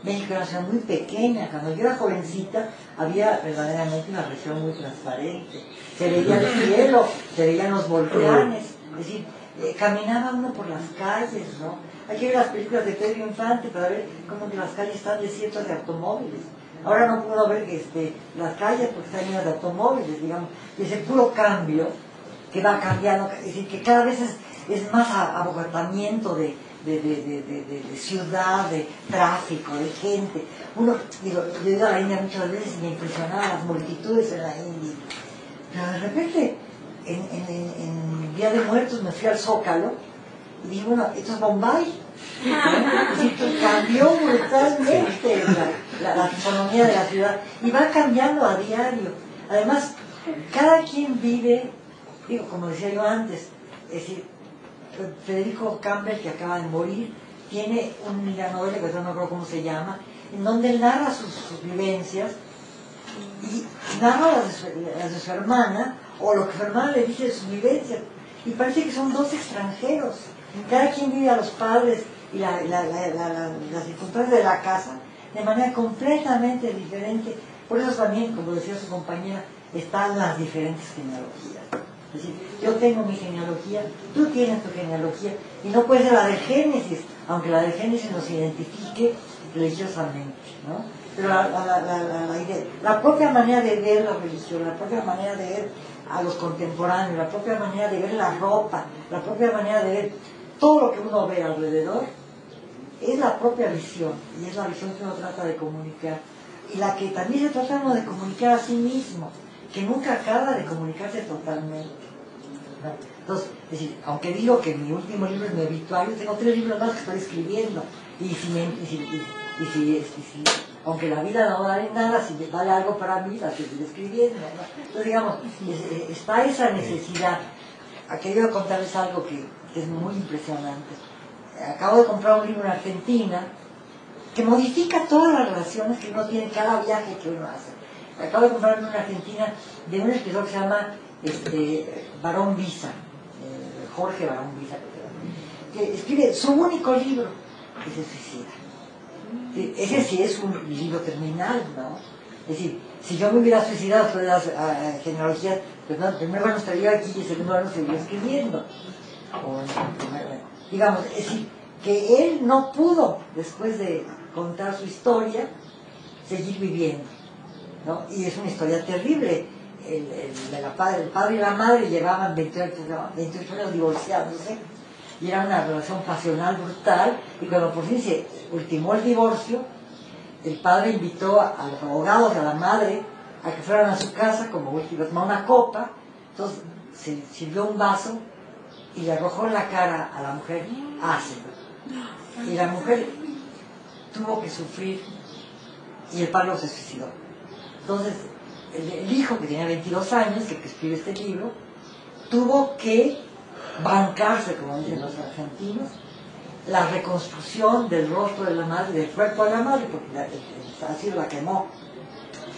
S2: era una ciudad muy pequeña. Cuando yo era jovencita, había verdaderamente una región muy transparente. Se veía el cielo, se veían los volcanes. Es decir, caminaba uno por las calles, ¿no? Hay que ver las películas de Pedro Infante para ver cómo que las calles están desiertas de automóviles. Ahora no puedo ver las calles porque están llenas de automóviles, digamos. Y ese puro cambio que va cambiando, es decir, que cada vez es más abaratamiento de ciudad, de tráfico, de gente. Yo he ido a la India muchas veces y me impresionaban las multitudes en la India. Pero de repente, en Día de Muertos me fui al Zócalo y dije, bueno, esto es Bombay. Es decir, que cambió brutalmente la fisonomía de la ciudad y va cambiando a diario. Además, cada quien vive, como decía yo antes, es decir, Federico Campbell, que acaba de morir, tiene una novela que yo no recuerdo cómo se llama, en donde él narra sus vivencias y narra las de su hermana, o lo que su hermana le dice de sus vivencias, y parece que son dos extranjeros. Cada quien vive a los padres y las circunstancias de la casa de manera completamente diferente. Por eso también, como decía su compañera, están las diferentes genealogías. Es decir, yo tengo mi genealogía, tú tienes tu genealogía, y no puede ser la del Génesis, aunque la del Génesis nos identifique religiosamente, ¿no? Pero la propia manera de ver la religión, la propia manera de ver a los contemporáneos, la propia manera de ver la ropa, la propia manera de ver todo lo que uno ve alrededor, es la propia visión, y es la visión que uno trata de comunicar, y la que también se trata uno de comunicar a sí mismo, que nunca acaba de comunicarse totalmente, ¿no? Entonces, es decir, aunque digo que mi último libro es mi obituario, tengo 3 libros más que estoy escribiendo, aunque la vida no vale nada, si vale algo para mí, la estoy escribiendo, ¿no? Entonces, digamos, está esa necesidad. Aquí quiero contarles algo que es muy impresionante. Acabo de comprar un libro en Argentina que modifica todas las relaciones que uno tiene, cada viaje que uno hace. Acabo de comprar uno en Argentina de un escritor que se llama Barón Visa, Jorge Barón Visa, que escribe su único libro, que se suicida. Ese sí es un libro terminal, ¿no? Es decir, si yo me hubiera suicidado después de las genealogías, pues no, primero no estaría aquí y segundo no seguiría escribiendo. Digamos, es decir, que él no pudo, después de contar su historia, seguir viviendo, ¿no? Y es una historia terrible. El padre y la madre llevaban 28 años divorciándose, y era una relación pasional brutal, y cuando por fin se ultimó el divorcio, el padre invitó a los abogados, a la madre, a que fueran a su casa como última, tomar una copa. Entonces se sirvió un vaso y le arrojó en la cara a la mujer ácido. Y la mujer tuvo que sufrir y el padre se suicidó. Entonces el hijo, que tenía 22 años, que escribe este libro, tuvo que bancarse, como dicen los argentinos, la reconstrucción del rostro de la madre, del cuerpo de la madre, porque así la quemó.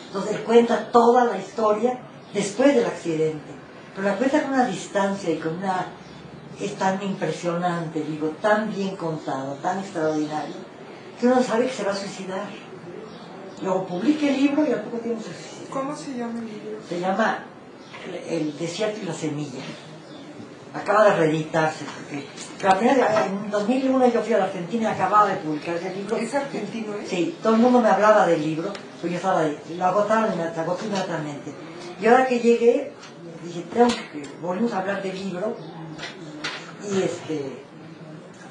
S2: Entonces él cuenta toda la historia después del accidente, pero la cuenta con una distancia y con una... es tan impresionante, digo, tan bien contado, tan extraordinario, que uno sabe que se va a suicidar. Luego publica el libro y al poco tiempo se suicida.
S1: ¿Cómo se llama el libro?
S2: Se llama El desierto y la semilla. Acaba de reeditarse, porque la primera, en 2001 yo fui a la Argentina y acababa de publicar ese libro.
S1: ¿Es argentino?
S2: Sí, todo el mundo me hablaba del libro, pues yo estaba ahí, lo agotaron inmediatamente. Y ahora que llegué, dije, volvimos a hablar del libro,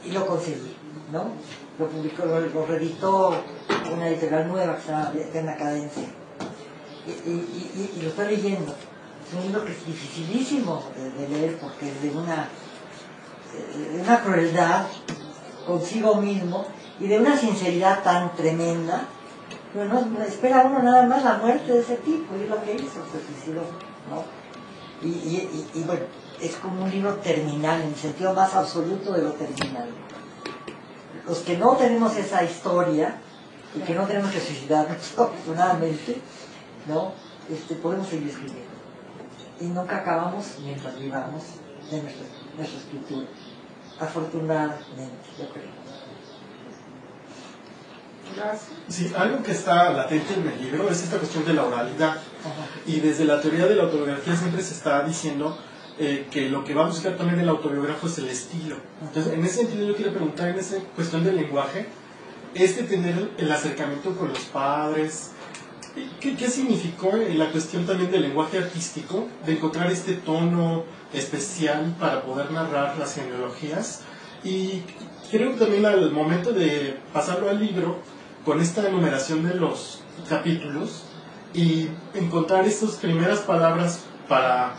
S2: y lo conseguí, ¿no? Lo publicó, lo reeditó una editorial nueva que se llama Eterna Cadencia, y lo estoy leyendo. Es un libro que es dificilísimo de leer porque es de una crueldad consigo mismo y de una sinceridad tan tremenda. Bueno, espera uno nada más la muerte de ese tipo, y es lo que hizo, se suicidó, ¿no? Y bueno, es como un libro terminal, en el sentido más absoluto de lo terminal. Los que no tenemos esa historia, y que no tenemos que suicidarnos, afortunadamente, ¿no? Podemos seguir escribiendo. Y nunca acabamos mientras vivamos de nuestra escritura. Afortunadamente, yo creo.
S1: Gracias.
S11: Sí, algo que está latente en el libro es esta cuestión de la oralidad. Y desde la teoría de la autobiografía siempre se está diciendo que lo que va a buscar también el autobiógrafo es el estilo. Entonces, en ese sentido yo quiero preguntar, en esa cuestión del lenguaje, tener el acercamiento con los padres, ¿qué significó la cuestión también del lenguaje artístico, de encontrar este tono especial para poder narrar las genealogías? Y creo que también al momento de pasarlo al libro, con esta enumeración de los capítulos, y encontrar estas primeras palabras para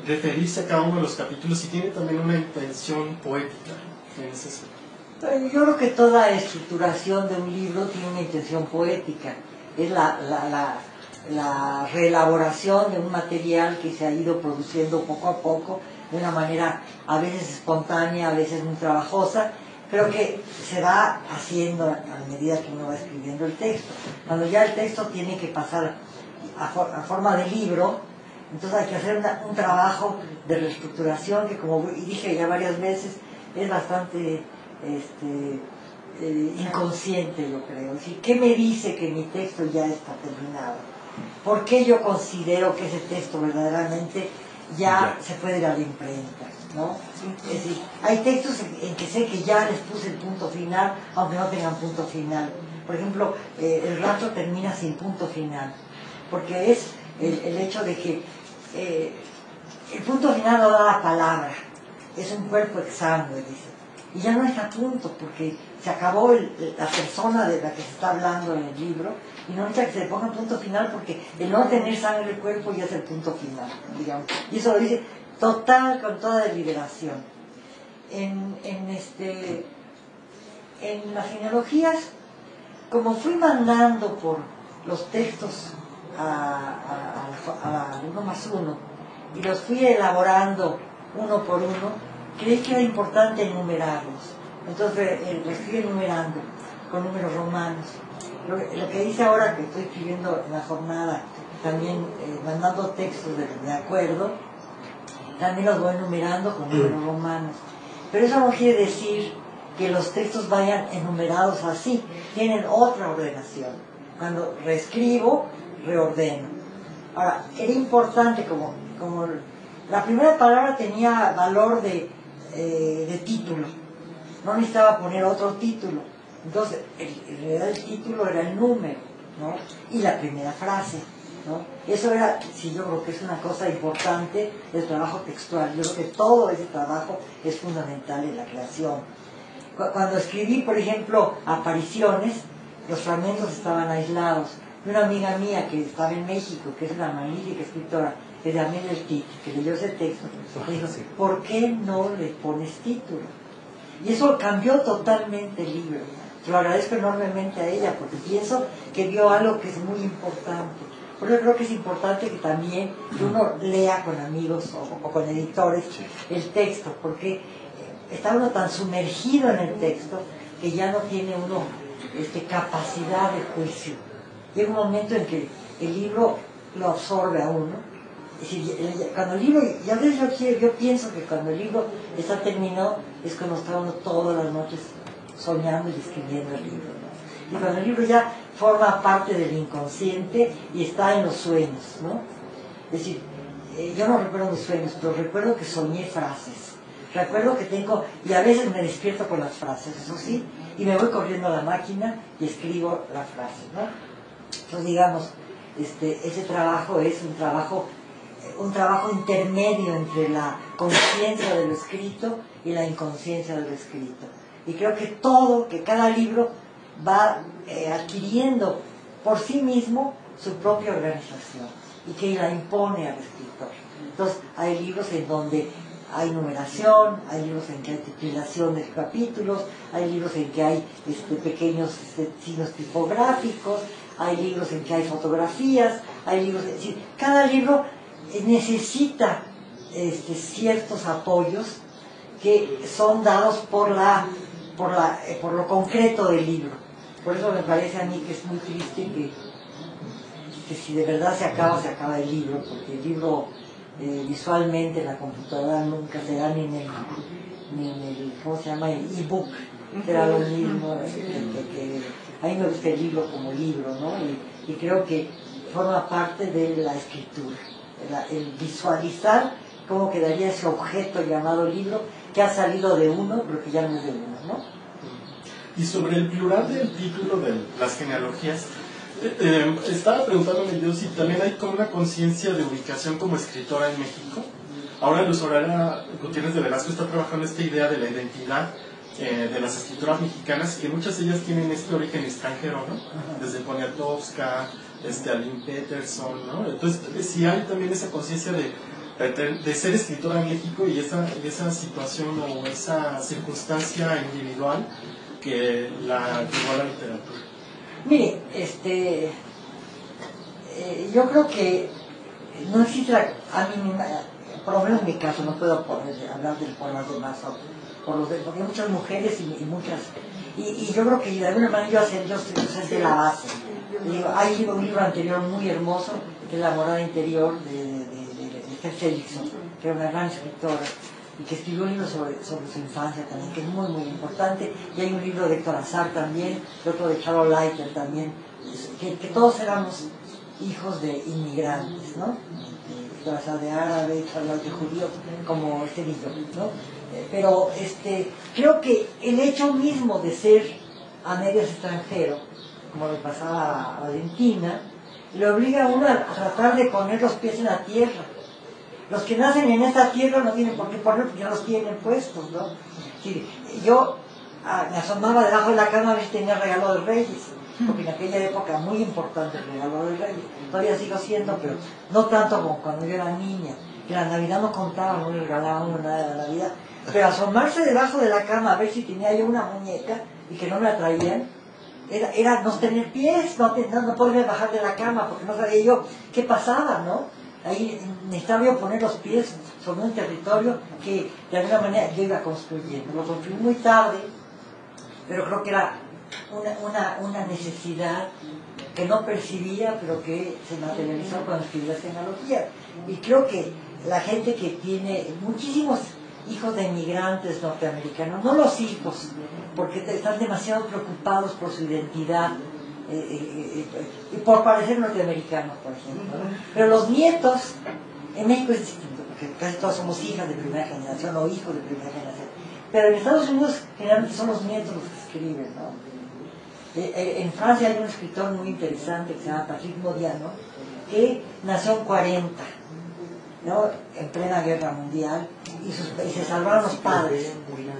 S11: referirse a cada uno de los capítulos, y tiene también una intención poética en ese sentido.
S2: Yo creo que toda estructuración de un libro tiene una intención poética. Es la reelaboración de un material que se ha ido produciendo poco a poco, de una manera a veces espontánea, a veces muy trabajosa, pero que se va haciendo a medida que uno va escribiendo el texto. Cuando ya el texto tiene que pasar a forma de libro, entonces hay que hacer un trabajo de reestructuración que, como dije ya varias veces, es bastante inconsciente, yo creo. Es decir, ¿qué me dice que mi texto ya está terminado? ¿Por qué yo considero que ese texto verdaderamente ya se puede ir a la imprenta? ¿No? Es decir, hay textos en que sé que ya les puse el punto final, aunque no tengan punto final. Por ejemplo, el rato termina sin punto final, porque es el hecho de que el punto final lo da la palabra, es un cuerpo exangüe, dice, y ya no está a punto, porque se acabó la persona de la que se está hablando en el libro, y no necesita que se le ponga punto final, porque el no tener sangre en el cuerpo ya es el punto final, digamos. Y eso lo dice total, con toda deliberación. En las genealogías, como fui mandando por los textos a 1+1 y los fui elaborando uno por uno, creí que era importante enumerarlos. Entonces los fui enumerando con números romanos. Lo que dice ahora que estoy escribiendo en la jornada, también mandando textos de acuerdo, también los voy enumerando con números romanos. Pero eso no quiere decir que los textos vayan enumerados así, tienen otra ordenación. Cuando reescribo, reordeno. Ahora, era importante, como la primera palabra tenía valor de título, no necesitaba poner otro título. Entonces, en realidad el título era el número, ¿no? Y la primera frase, ¿no? Eso era, sí, yo creo que es una cosa importante del trabajo textual. Yo creo que todo ese trabajo es fundamental en la creación. Cuando escribí, por ejemplo, Apariciones, los fragmentos estaban aislados. Y una amiga mía que estaba en México, que es una magnífica escritora, que es Amelia Eltit, que leyó ese texto, me dijo, ¿por qué no le pones título? Y eso cambió totalmente el libro. Se lo agradezco enormemente a ella, porque pienso que vio algo que es muy importante. Por eso creo que es importante que también uno lea con amigos o con editores el texto, porque está uno tan sumergido en el texto que ya no tiene uno capacidad de juicio. Llega un momento en que el libro lo absorbe a uno. Es decir, cuando el libro, y a veces yo pienso que cuando el libro está terminado es cuando está uno todas las noches soñando y escribiendo el libro, ¿no? Y cuando el libro ya forma parte del inconsciente y está en los sueños, ¿no? Es decir, yo no recuerdo mis sueños, pero recuerdo que soñé frases. Recuerdo que tengo, y a veces me despierto con las frases, eso sí, y me voy corriendo a la máquina y escribo la frase, ¿no? Entonces, digamos, ese trabajo es un trabajo intermedio entre la conciencia de lo escrito y la inconsciencia de lo escrito. Y creo que cada libro va adquiriendo por sí mismo su propia organización y que la impone al escritor. Entonces, hay libros en donde hay numeración, hay libros en que hay titulación de capítulos, hay libros en que hay pequeños signos tipográficos, hay libros en que hay fotografías, hay libros, es decir, cada libro necesita ciertos apoyos que son dados por lo concreto del libro. Por eso me parece a mí que es muy triste que si de verdad se acaba el libro, porque el libro visualmente en la computadora nunca será ni en el ¿cómo se llama? El ebook, será lo mismo. A mí me gusta el libro como libro, ¿no? Y creo que forma parte de la escritura, el visualizar cómo quedaría ese objeto llamado libro que ha salido de uno, pero que ya no es de uno, ¿no?
S11: Y sobre el plural del título de las genealogías, estaba preguntándome yo si también hay como una conciencia de ubicación como escritora en México. Ahora Luz Aurora Gutiérrez de Velasco está trabajando esta idea de la identidad de las escritoras mexicanas, que muchas de ellas tienen este origen extranjero, ¿no? Desde Poniatowska, Aline Peterson, ¿no? Entonces, si hay también esa conciencia de ser escritora en México y esa situación o esa circunstancia individual que la llevó a la literatura.
S2: Mire, yo creo que no existe, por lo menos en mi caso, no puedo hablar por las demás, porque hay muchas mujeres y muchas, y yo creo que de alguna manera yo soy de la base. Hay un libro anterior muy hermoso, que es La morada interior de Esther Félixson, que era una gran escritora, y que escribió un libro sobre su infancia también, que es muy, muy importante. Y hay un libro de Héctor Azar también, y otro de Carol Leiter también, que todos éramos hijos de inmigrantes, ¿no? Héctor Azar de árabe, Carol de judío, como este libro, ¿no? Pero creo que el hecho mismo de ser a medias extranjero, como le pasaba a Valentina, le obliga a uno a tratar de poner los pies en la tierra. Los que nacen en esta tierra no tienen por qué poner porque ya los tienen puestos, ¿no? Sí, yo me asomaba debajo de la cama a ver si tenía regalo de Reyes, porque en aquella época muy importante el regalo de Reyes. Todavía sigo siendo, pero no tanto como cuando yo era niña, que la Navidad no contaba, no le regalaban nada de la Navidad. Pero asomarse debajo de la cama a ver si tenía yo una muñeca y que no me la traían, era no tener pies, no poderme bajar de la cama, porque no sabía yo qué pasaba, ¿no? Ahí necesitaba yo poner los pies sobre un territorio que de alguna manera yo iba construyendo. Lo construí muy tarde, pero creo que era una necesidad que no percibía, pero que se materializó cuando escribí las genealogías. Y creo que la gente que tiene muchísimos hijos de inmigrantes norteamericanos, no los hijos, porque están demasiado preocupados por su identidad, y por parecer norteamericanos, por ejemplo, ¿no? Pero los nietos en México es distinto, porque casi todos somos hijas de primera generación o hijos de primera generación, pero en Estados Unidos generalmente son los nietos los que escriben, ¿no? En Francia hay un escritor muy interesante que se llama Patrick Modiano, que nació en 40, ¿no? En plena guerra mundial, y se salvaron los padres.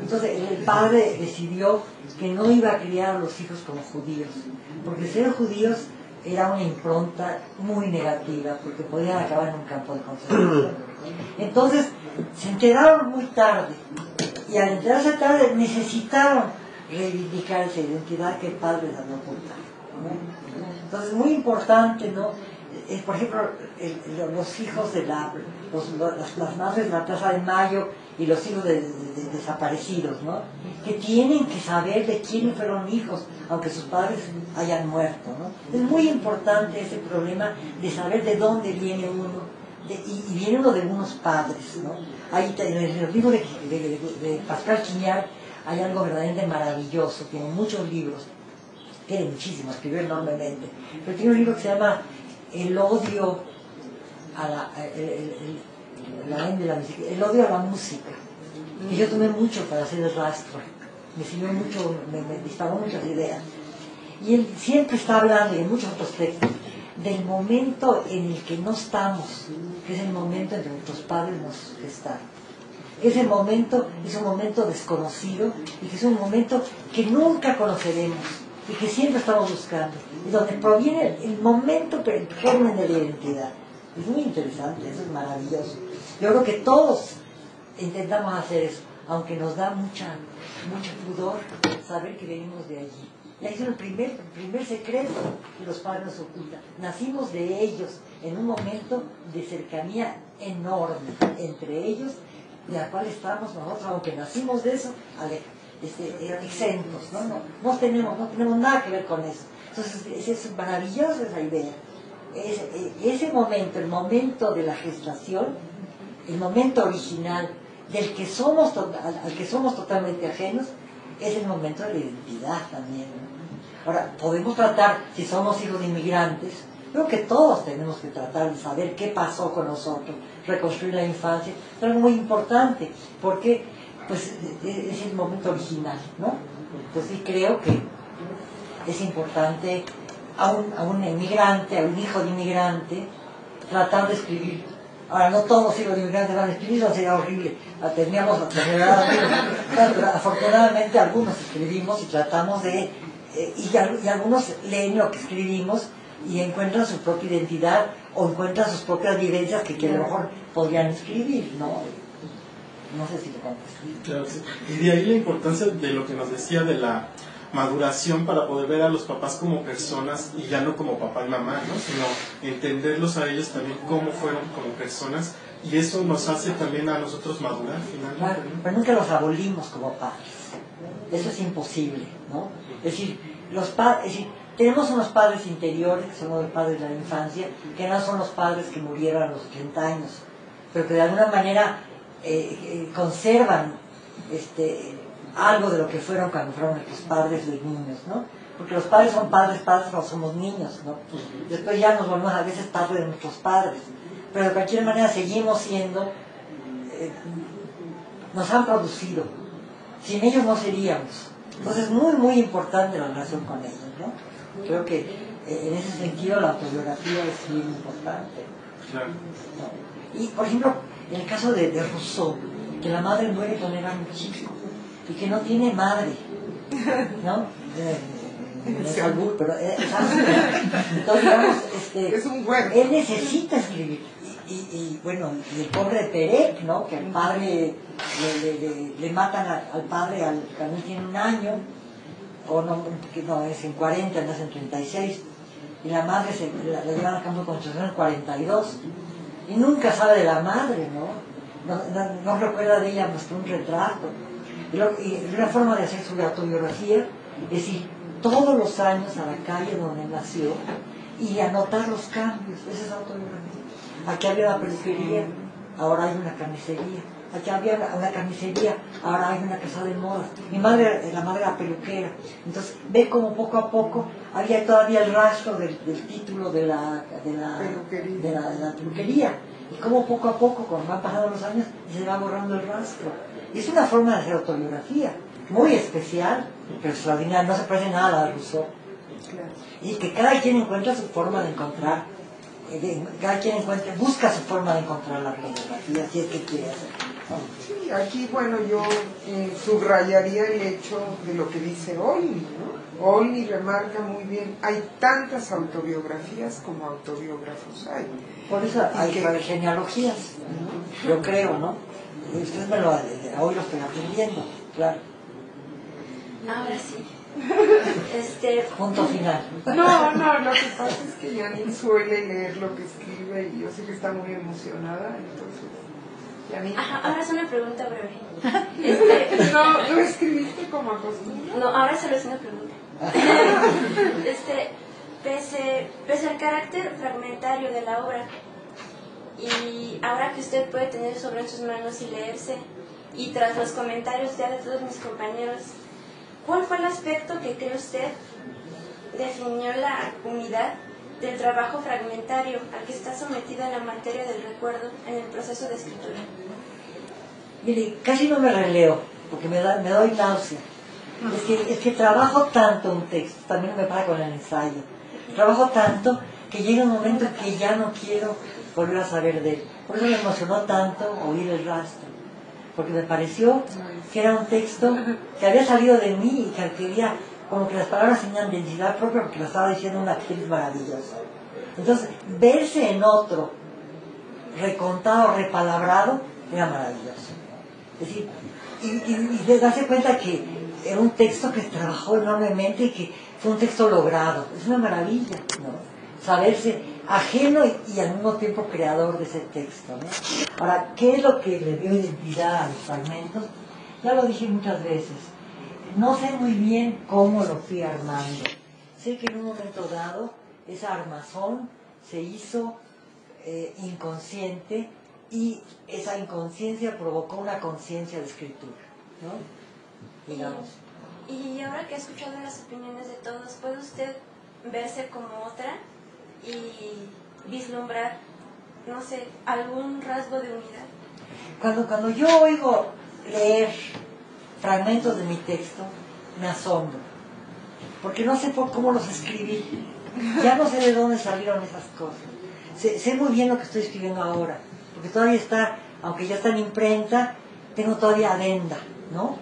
S2: Entonces el padre decidió que no iba a criar a los hijos como judíos, porque ser judíos era una impronta muy negativa, porque podían acabar en un campo de concentración. Entonces se enteraron muy tarde, y al enterarse tarde necesitaron reivindicar esa identidad que el padre les había ocultado, ¿no? Entonces es muy importante, ¿no? Por ejemplo, los hijos de las madres de la Plaza de Mayo y los hijos de desaparecidos, ¿no? Que tienen que saber de quiénes fueron hijos, aunque sus padres hayan muerto, ¿no? Es muy importante ese problema de saber de dónde viene uno, y viene uno de unos padres, ¿no? Ahí en el libro de Pascal Quignard hay algo verdaderamente maravilloso, tiene muchos libros, tiene muchísimo, escribió enormemente, pero tiene un libro que se llama El odio a el odio a la música, y yo tomé mucho para hacer el rastro, me sirvió mucho, me disparó muchas ideas, y él siempre está hablando, y en muchos otros textos, del momento en el que no estamos, que es el momento en que nuestros padres nos gestaron. Ese momento es un momento desconocido, y que es un momento que nunca conoceremos, y que siempre estamos buscando, y donde proviene el momento, el germen de la identidad. Es muy interesante, eso es maravilloso. Yo creo que todos intentamos hacer eso, aunque nos da mucho pudor saber que venimos de allí. Y ahí es el primer secreto que los padres nos ocultan. Nacimos de ellos en un momento de cercanía enorme entre ellos, de la cual estamos nosotros, aunque nacimos de eso, exentos, no tenemos nada que ver con eso. Entonces es maravillosa esa idea. Ese momento, el momento de la gestación, el momento original al que somos totalmente ajenos, es el momento de la identidad también. Ahora, podemos tratar, si somos hijos de inmigrantes, creo que todos tenemos que tratar de saber qué pasó con nosotros, reconstruir la infancia, pero es muy importante, porque pues, es el momento original, ¿no? Entonces sí creo que es importante a un inmigrante, a un hijo de inmigrante, tratar de escribir. Ahora, no todos los hijos de inmigrantes van a escribir, eso sería horrible. Afortunadamente algunos escribimos y tratamos de... y algunos leen lo que escribimos y encuentran su propia identidad o encuentran sus propias vivencias que a lo mejor podrían escribir, ¿no? No sé si lo contesté.
S11: Claro, sí. Y de ahí la importancia de lo que nos decía de la maduración para poder ver a los papás como personas y ya no como papá y mamá, ¿no? Sino entenderlos a ellos también cómo fueron como personas, y eso nos hace también a nosotros madurar finalmente,
S2: claro,
S11: ¿no?
S2: pero nunca los abolimos como padres. Eso es imposible, ¿no? Es decir, tenemos unos padres interiores, que son los padres de la infancia, que no son los padres que murieron a los 80 años, pero que de alguna manera conservan algo de lo que fueron cuando fueron nuestros padres los niños, ¿no? Porque los padres son padres cuando somos niños, ¿no? Después ya nos volvemos a veces padres de nuestros padres, pero de cualquier manera seguimos siendo, nos han producido. Sin ellos no seríamos. Entonces es muy, muy importante la relación con ellos, ¿no? Creo que en ese sentido la autobiografía es bien importante.
S11: Claro.
S2: ¿No? Y, por ejemplo, en el caso de Rousseau, que la madre muere cuando era muy chico y que no tiene madre, ¿no? Es albur, pero entonces, digamos,
S1: es un buen.
S2: Él necesita escribir. Y bueno, y el pobre de Perec, ¿no? Que al padre le matan al padre que también tiene 1 año, o no, es en 40, no es en 36, y la madre la llevan al campo de concentración en 42, y nunca sabe de la madre, no recuerda de ella más que un retrato. Y una forma de hacer su autobiografía es ir todos los años a la calle donde nació y anotar los cambios. Esa es autobiografía. Aquí había una peluquería, ahora hay una carnicería. Aquí había una carnicería, ahora hay una casa de modas. La madre era peluquera. Entonces ve como poco a poco había todavía el rastro del título de la peluquería. Y como poco a poco, cuando van pasando los años, se va borrando el rastro. Y es una forma de hacer autobiografía, muy especial, pero extraordinaria. No se parece nada a la de Rousseau. Y que cada quien encuentra su forma de encontrar. Cada quien busca su forma de encontrar la autobiografía, si es que quiere hacer.
S1: Sí, aquí, bueno, yo subrayaría el hecho de lo que dice Olmi, ¿no? Olmi remarca muy bien, hay tantas autobiografías como autobiógrafos hay.
S2: Por eso hay genealogías, ¿no? Yo creo, ¿no? Ustedes hoy lo estoy aprendiendo, claro.
S8: Ahora sí.
S2: Punto final.
S1: No, lo que pasa es que Janine suele leer lo que escribe y yo sé que está muy emocionada, entonces... Janine...
S8: Ajá, ahora es una pregunta breve.
S1: ¿No escribiste como acostumbrado?
S8: No, ahora solo es una pregunta. Pese al carácter fragmentario de la obra, y ahora que usted puede tener sobre en sus manos y leerse, y tras los comentarios ya de todos mis compañeros, ¿cuál fue el aspecto que cree usted definió la unidad del trabajo fragmentario al que está sometida la materia del recuerdo en el proceso de escritura?
S2: Mire, casi no me releo, porque me doy náusea. Es que trabajo tanto un texto, también me pasa con el ensayo. Trabajo tanto que llega un momento en que ya no quiero volver a saber de él. Por eso me emocionó tanto oír el rastro, porque me pareció que era un texto que había salido de mí y que quería, como que las palabras tenían densidad propia porque lo estaba diciendo una actriz maravillosa. Entonces, verse en otro, recontado, repalabrado, era maravilloso. Es decir, y de darse cuenta que era un texto que trabajó enormemente y que fue un texto logrado. Es una maravilla, ¿no? Saberse ajeno y al mismo tiempo creador de ese texto, ¿no? Ahora, ¿qué es lo que le dio identidad a los fragmentos? Ya lo dije muchas veces. No sé muy bien cómo lo fui armando. Sé que en un momento dado esa armazón se hizo inconsciente y esa inconsciencia provocó una conciencia de escritura, ¿no? Digamos.
S12: Y ahora que ha escuchado las opiniones de todos, ¿puede usted verse como otra y vislumbrar, no sé, algún rasgo de unidad?
S2: Cuando yo oigo leer fragmentos de mi texto, me asombro, porque no sé cómo los escribí, ya no sé de dónde salieron esas cosas. Sé muy bien lo que estoy escribiendo ahora, porque todavía está, aunque ya está en imprenta, tengo todavía adenda, ¿no?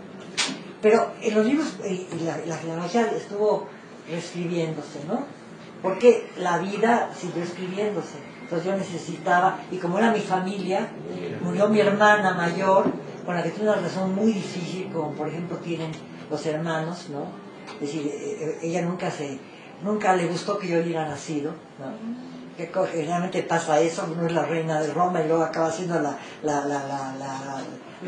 S2: Pero en los libros, la genealogía estuvo reescribiéndose, ¿no? Porque la vida siguió escribiéndose. Entonces yo necesitaba, y como era mi familia, murió mi hermana mayor, con la que tuve una relación muy difícil, como por ejemplo tienen los hermanos, ¿no? Es decir, ella nunca le gustó que yo hubiera nacido, ¿no? Que generalmente pasa eso, uno es la reina de Roma y luego acaba siendo la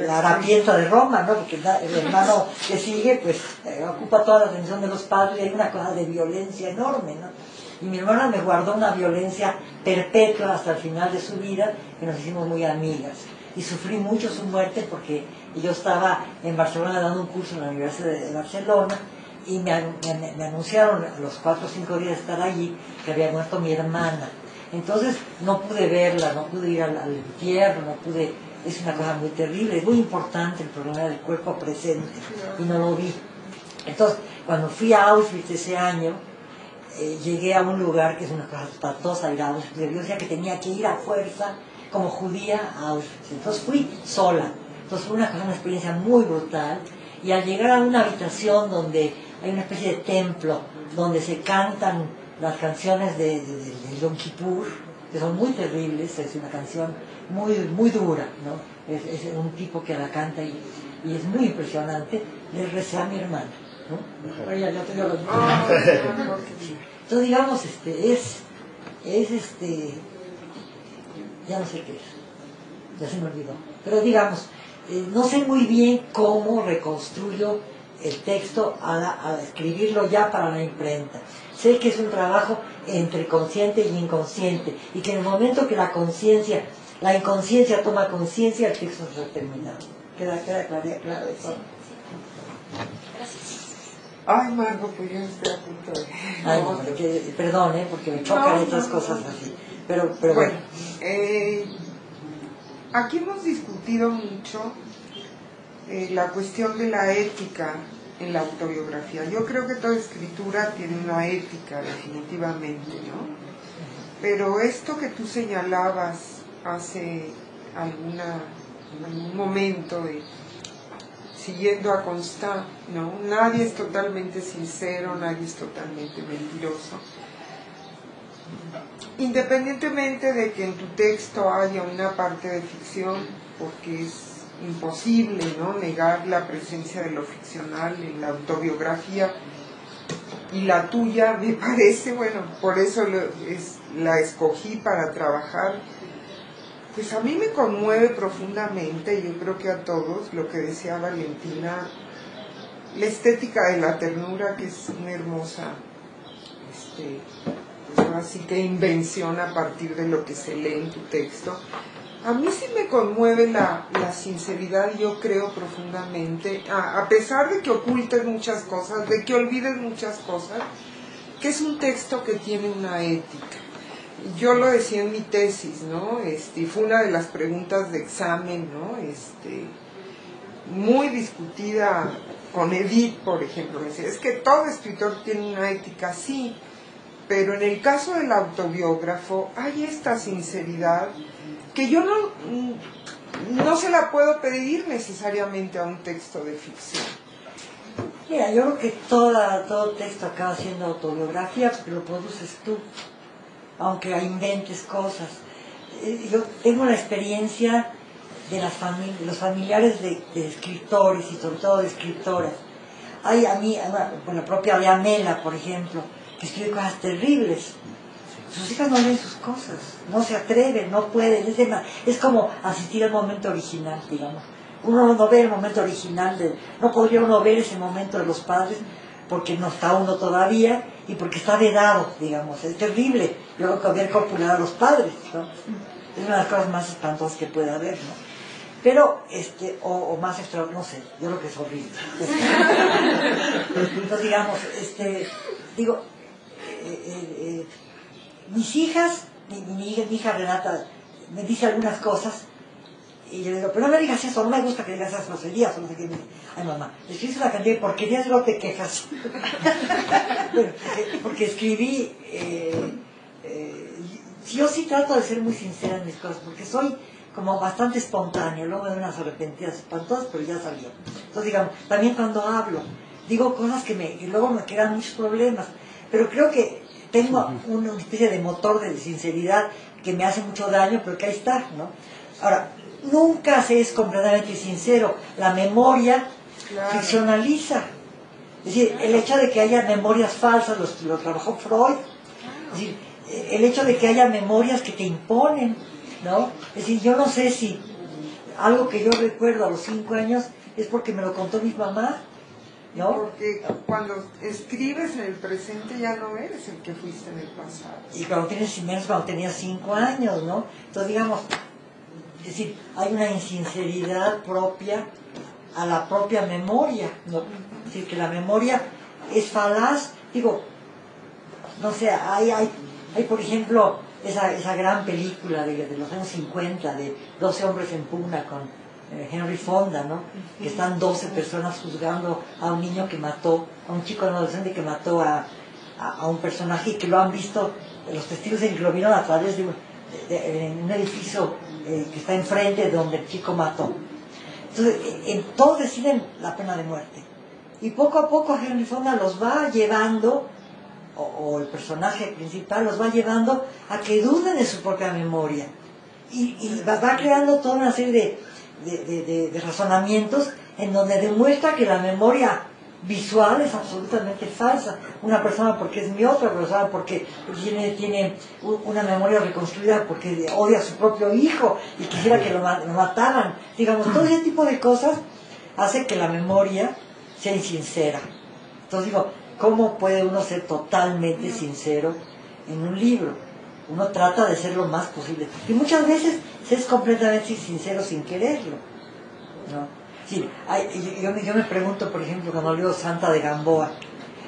S2: harapienta de Roma, ¿no? Porque el hermano que sigue, pues, ocupa toda la atención de los padres y hay una cosa de violencia enorme, ¿no? Y mi hermana me guardó una violencia perpetua hasta el final de su vida, que nos hicimos muy amigas. Y sufrí mucho su muerte porque yo estaba en Barcelona dando un curso en la Universidad de Barcelona y me anunciaron a los 4 o 5 días de estar allí que había muerto mi hermana. Entonces no pude verla, no pude ir al entierro, no pude... Es una cosa muy terrible, es muy importante el problema del cuerpo presente y no lo vi. Entonces, cuando fui a Auschwitz ese año, llegué a un lugar que es una cosa espantosa, ir a Auschwitz. Yo decía que tenía que ir a fuerza como judía a Auschwitz. Entonces fui sola. Entonces fue una experiencia muy brutal. Y al llegar a una habitación donde hay una especie de templo, donde se cantan las canciones de Yom Kippur, que son muy terribles, es una canción muy dura, ¿no? Es un tipo que la canta y es muy impresionante. Le recé a mi hermana, ¿no? Oye, ya te digo los Entonces, digamos, ya no sé qué es, ya se me olvidó. Pero digamos, no sé muy bien cómo reconstruyo el texto al escribirlo ya para la imprenta. Sé que es un trabajo entre consciente y inconsciente, y que en el momento que la inconsciencia toma conciencia, el texto se ha terminado. ¿Queda claro eso?
S1: Ay, Margo, pues yo estoy a punto de...
S2: Ay, no, perdón, porque me chocan otras cosas así. Pero bueno.
S1: Aquí hemos discutido mucho la cuestión de la ética en la autobiografía. Yo creo que toda escritura tiene una ética, definitivamente, ¿no? Pero esto que tú señalabas hace algún momento de... siguiendo a Constant, ¿no? Nadie es totalmente sincero, nadie es totalmente mentiroso. Independientemente de que en tu texto haya una parte de ficción, porque es imposible, ¿no?, negar la presencia de lo ficcional en la autobiografía, y la tuya me parece, bueno, por eso la escogí para trabajar. Pues a mí me conmueve profundamente, yo creo que a todos, lo que decía Valentina, la estética de la ternura, que es una hermosa, pues así que invención a partir de lo que se lee en tu texto. A mí sí me conmueve la sinceridad, yo creo profundamente, a pesar de que ocultes muchas cosas, de que olvides muchas cosas, que es un texto que tiene una ética. Yo lo decía en mi tesis, ¿no? Fue una de las preguntas de examen, ¿no? Muy discutida con Edith, por ejemplo. Me decía, es que todo escritor tiene una ética, sí, pero en el caso del autobiógrafo hay esta sinceridad que yo no se la puedo pedir necesariamente a un texto de ficción.
S2: Mira, yo creo que todo texto acaba siendo autobiografía porque lo produces tú, aunque inventes cosas. Yo tengo la experiencia de los familiares de escritores y sobre todo de escritoras. Hay a mí, con la propia Leamela, por ejemplo, que escribe cosas terribles. Sus hijas no leen sus cosas, no se atreven, no pueden. Es como asistir al momento original, digamos. Uno no ve el momento original, no podría uno ver ese momento de los padres porque no está uno todavía y porque está vedado, digamos. Es terrible luego ver copular a los padres, ¿no? Es una de las cosas más espantosas que puede haber, ¿no? Pero, o más extra, no sé, yo creo que es horrible. Entonces, digamos, mis hijas, mi hija Renata me dice algunas cosas y yo le digo, pero no me digas eso, no me gusta que digas esas groserías, o no sé qué. Ay, mamá, escribes una cantidad de porquerías y luego te quejas. Bueno, porque escribí, yo sí trato de ser muy sincera en mis cosas, porque soy como bastante espontáneo, luego me doy unas arrepentidas espantosas, pero ya salió. Entonces, digamos, también cuando hablo, digo cosas que luego me quedan muchos problemas, pero creo que tengo una especie de motor de sinceridad que me hace mucho daño, pero que ahí está, ¿no? Ahora, nunca se es completamente sincero. La memoria ficcionaliza. Es decir, el hecho de que haya memorias falsas, lo trabajó Freud. Es decir, el hecho de que haya memorias que te imponen, ¿no? Es decir, yo no sé si algo que yo recuerdo a los 5 años es porque me lo contó mi mamá, ¿no?
S1: Porque cuando escribes en el presente ya no eres el que fuiste en el pasado.
S2: Y cuando tienes menos, cuando tenías 5 años, ¿no? Entonces, digamos, es decir, hay una insinceridad propia a la propia memoria, ¿no? Es decir, que la memoria es falaz. Digo, no sé, hay por ejemplo, esa gran película de los años 50, de 12 hombres en pugna con Henry Fonda, ¿no? Que están 12 personas juzgando a un niño que mató, a un chico adolescente que mató a un personaje y que lo han visto, los testigos dicen que lo vieron a través de un edificio que está enfrente de donde el chico mató. Entonces, todos deciden la pena de muerte. Y poco a poco Henry Fonda los va llevando, o el personaje principal los va llevando a que duden de su propia memoria. Y va creando toda una serie de razonamientos en donde demuestra que la memoria visual es absolutamente falsa. Una persona porque es mi otra persona, porque tiene una memoria reconstruida porque odia a su propio hijo y quisiera que lo mataran. Digamos, todo ese tipo de cosas hace que la memoria sea insincera. Entonces digo, ¿cómo puede uno ser totalmente sincero en un libro? Uno trata de ser lo más posible. Y muchas veces se es completamente sincero sin quererlo, ¿no? Sí, yo me pregunto, por ejemplo, cuando leo Santa de Gamboa,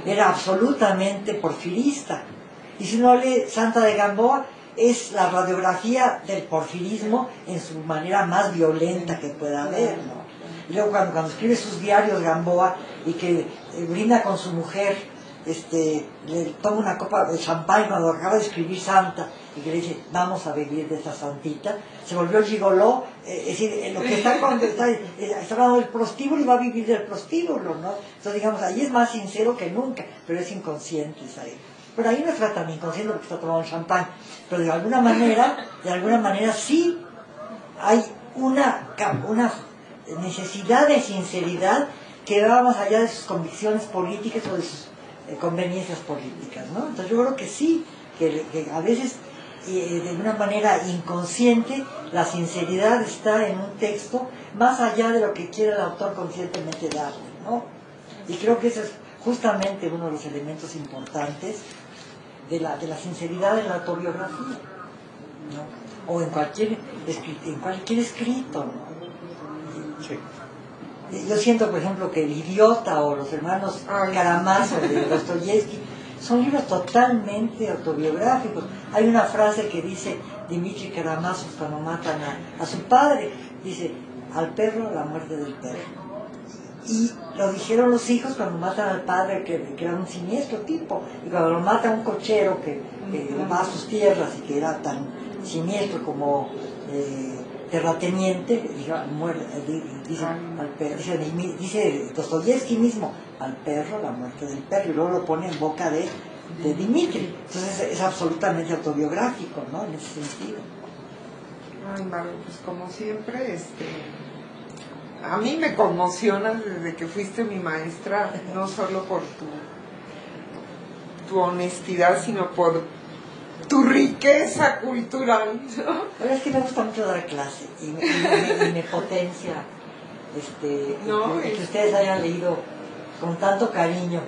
S2: era absolutamente porfirista. Y si uno lee Santa de Gamboa, es la radiografía del porfirismo en su manera más violenta que pueda haber, ¿no? Y luego cuando escribe sus diarios Gamboa y que brinda con su mujer, le toma una copa de champán cuando acaba de escribir Santa y que le dice, vamos a beber de esa santita, se volvió gigoló. Es decir, lo que está hablando del prostíbulo y va a vivir del prostíbulo, ¿no? Entonces, digamos, ahí es más sincero que nunca, pero es inconsciente, ¿sabes? Pero ahí no está tan inconsciente porque está tomando champán, pero de alguna manera sí hay una necesidad de sinceridad que va más allá de sus convicciones políticas o de sus conveniencias políticas, ¿no? Entonces yo creo que sí, que a veces de una manera inconsciente la sinceridad está en un texto más allá de lo que quiere el autor conscientemente darle, ¿no? Y creo que ese es justamente uno de los elementos importantes de la sinceridad en la autobiografía, ¿no? O en cualquier escrito, ¿no? Sí. Yo siento, por ejemplo, que El Idiota o Los hermanos Karamazov de Dostoyevsky son libros totalmente autobiográficos. Hay una frase que dice Dmitri Karamazov cuando matan a su padre, dice, al perro la muerte del perro. Y lo dijeron los hijos cuando matan al padre, que era un siniestro tipo, y cuando lo mata un cochero que va a sus tierras y que era tan siniestro como terrateniente, dice Dostoyevsky mismo, al perro la muerte del perro, y luego lo pone en boca de Dmitri. Entonces es absolutamente autobiográfico, ¿no? En ese sentido.
S1: Ay, Maru, pues como siempre, a mí me conmocionas desde que fuiste mi maestra, no solo por tu honestidad, sino por tu riqueza cultural, ¿no?
S2: Pero es que me gusta mucho dar clase y me potencia
S1: No,
S2: que ustedes hayan leído con tanto cariño,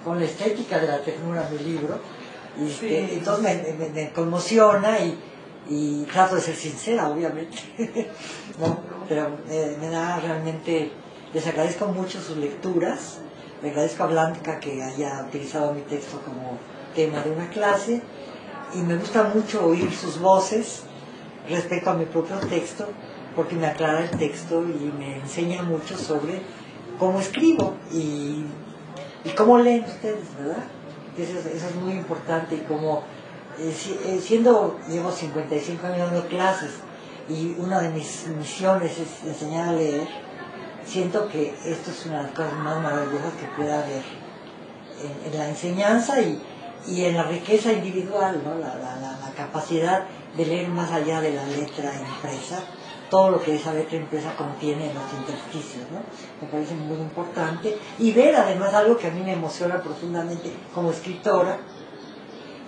S2: con la estética de la ternura mi libro.
S1: Sí.
S2: Entonces me conmociona y trato de ser sincera, obviamente. ¿No? Pero me da realmente, les agradezco mucho sus lecturas, le agradezco a Blanca que haya utilizado mi texto como tema de una clase, y me gusta mucho oír sus voces respecto a mi propio texto, porque me aclara el texto y me enseña mucho sobre cómo escribo y cómo leen ustedes, ¿verdad? Eso es muy importante, y como llevo 55 años dando clases y una de mis misiones es enseñar a leer, siento que esto es una de las cosas más maravillosas que puede haber en la enseñanza y en la riqueza individual, ¿no? La capacidad de leer más allá de la letra impresa, todo lo que esa letra impresa contiene en los intersticios, ¿no? Me parece muy importante, y ver además algo que a mí me emociona profundamente como escritora,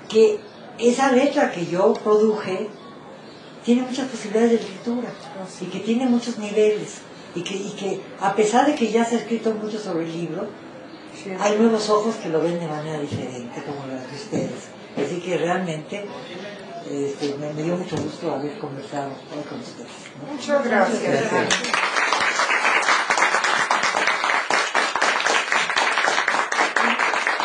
S2: que esa letra que yo produje tiene muchas posibilidades de lectura y que tiene muchos niveles y que a pesar de que ya se ha escrito mucho sobre el libro, hay nuevos ojos que lo ven de manera diferente, como la de ustedes. Así que realmente me dio mucho gusto haber conversado hoy con ustedes, ¿no?
S1: Muchas gracias.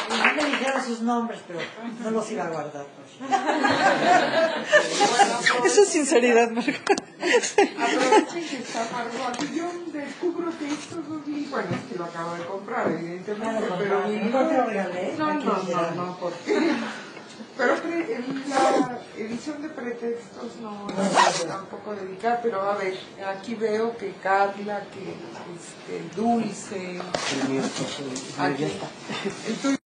S2: No me dijeron sus nombres, pero no los iba a guardar.
S5: Esa es sinceridad, Margot.
S1: Aprovechen que está Margot. Yo descubro que estos dos libros, bueno, es que lo acabo de comprar, evidentemente, pero mi libro... No, porque... Pero la edición de pretextos no es tampoco dedicada, pero a ver, aquí veo que Carla, que Dulce...
S2: El mío está.
S1: El tuyo